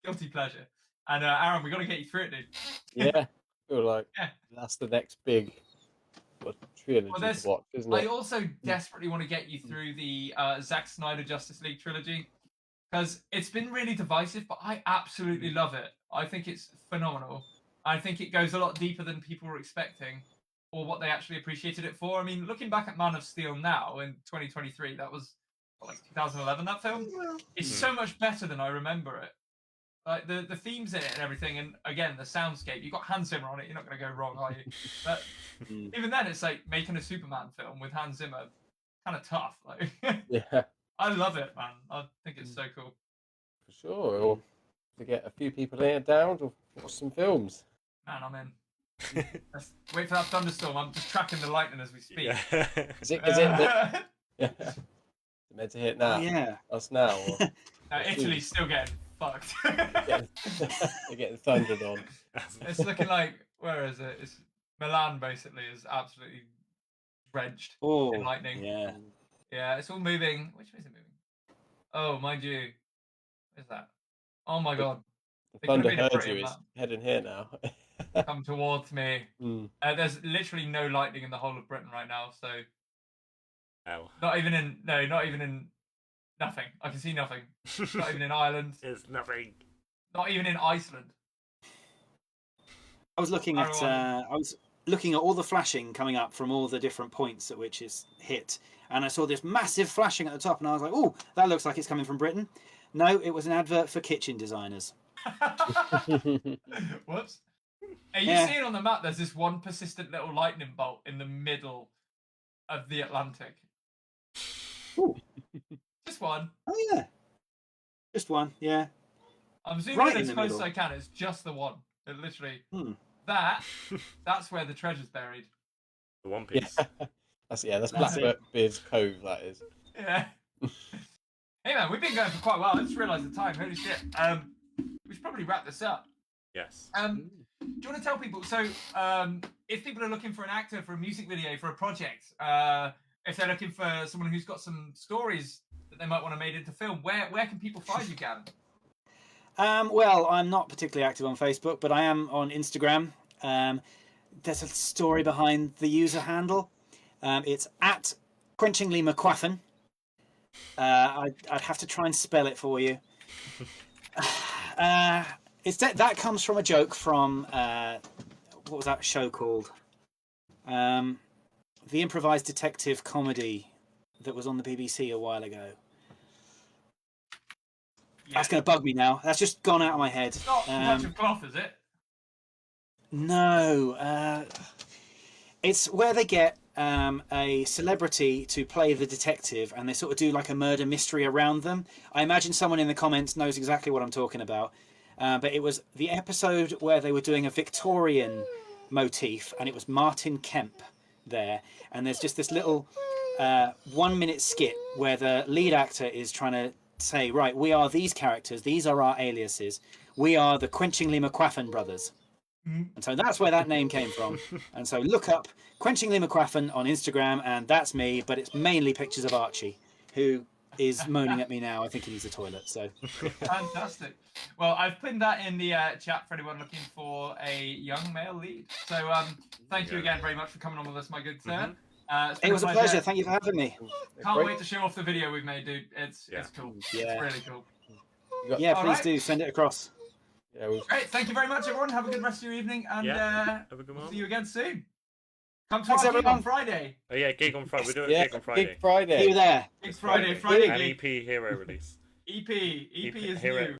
Guilty pleasure. And Aaron, we got to get you through it, dude. Yeah, I feel like that's the next big trilogy to watch, isn't it? I also desperately want to get you through the Zack Snyder Justice League trilogy, because it's been really divisive, but I absolutely love it. I think it's phenomenal. I think it goes a lot deeper than people were expecting, or what they actually appreciated it for. I mean, looking back at Man of Steel now in 2023, that was like 2011. That film is so much better than I remember it. Like the themes in it and everything, and again the soundscape. You got Hans Zimmer on it. You're not going to go wrong, are you? But even then, it's like making a Superman film with Hans Zimmer, kind of tough. Like, yeah, I love it, man. I think it's so cool. For sure. Or to get a few people in down to watch some films. Man, I'm in. Let's wait for that thunderstorm. I'm just tracking the lightning as we speak. Yeah. Is it meant to hit now? Yeah. Us now? Or... Italy's still getting fucked. They're getting thundered on. It's looking like, where is it? It's Milan, basically, is absolutely drenched in lightning. Yeah. Yeah, it's all moving. Which way is it moving? Oh, mind you. What is that? Oh my god. The thunder heard you is heading here now. Come towards me. There's literally no lightning in the whole of Britain right now, so... Oh. Not even in nothing. I can see nothing. Not even in Ireland. There's nothing. Not even in Iceland. I was looking at all the flashing coming up from all the different points at which it's hit, and I saw this massive flashing at the top, and I was like, "Oh, that looks like it's coming from Britain." No, it was an advert for kitchen designers. Whoops. Are you seeing on the map? There's this one persistent little lightning bolt in the middle of the Atlantic. Ooh. Just one. Oh yeah. Just one. Yeah. I'm zooming in as close as I can. It's just the one. It literally. That's where the treasure's buried. The One Piece. Yeah. That's Blackbeard's Cove. That is. Yeah. Hey man, we've been going for quite a while. I just realised the time. Holy shit. We should probably wrap this up. Yes. Do you want to tell people? So, if people are looking for an actor for a music video for a project, if they're looking for someone who's got some stories that they might want to made into film, where can people find you, Gavin? Well, I'm not particularly active on Facebook, but I am on Instagram. There's a story behind the user handle. It's at Quenchingly McQuaffin. I'd have to try and spell it for you. That comes from a joke from what was that show called? The improvised detective comedy that was on the BBC a while ago. Yeah. That's going to bug me now. That's just gone out of my head. It's not much of cloth, is it? No. It's where they get a celebrity to play the detective, and they sort of do like a murder mystery around them. I imagine someone in the comments knows exactly what I'm talking about. But it was the episode where they were doing a Victorian motif, and it was Martin Kemp there. And there's just this little 1 minute skit where the lead actor is trying to say, right, we are these characters, these are our aliases, we are the Quenchingly McQuaffin brothers. And so that's where that name came from. And so look up Quenchingly McQuaffin on Instagram, and that's me, but it's mainly pictures of Archie, who is moaning at me now. I think he needs a toilet. So Fantastic. Well, I've pinned that in the chat for anyone looking for a young male lead. So thank you again very much for coming on with us, my good sir. It was a pleasure. Thank you for having me. Can't wait to show off the video we've made, dude. It's cool. Yeah. It's really cool. Yeah, please do send it across. Yeah, Great. Thank you very much, everyone. Have a good rest of your evening, and have a good one. see you again soon. Come to Thanks, our gig everyone. on Friday. Oh yeah, gig on Friday. We're doing a gig on Friday. Big Friday. See you there. It's Friday. And Friday an gig. EP hero release. EP is Hero. new.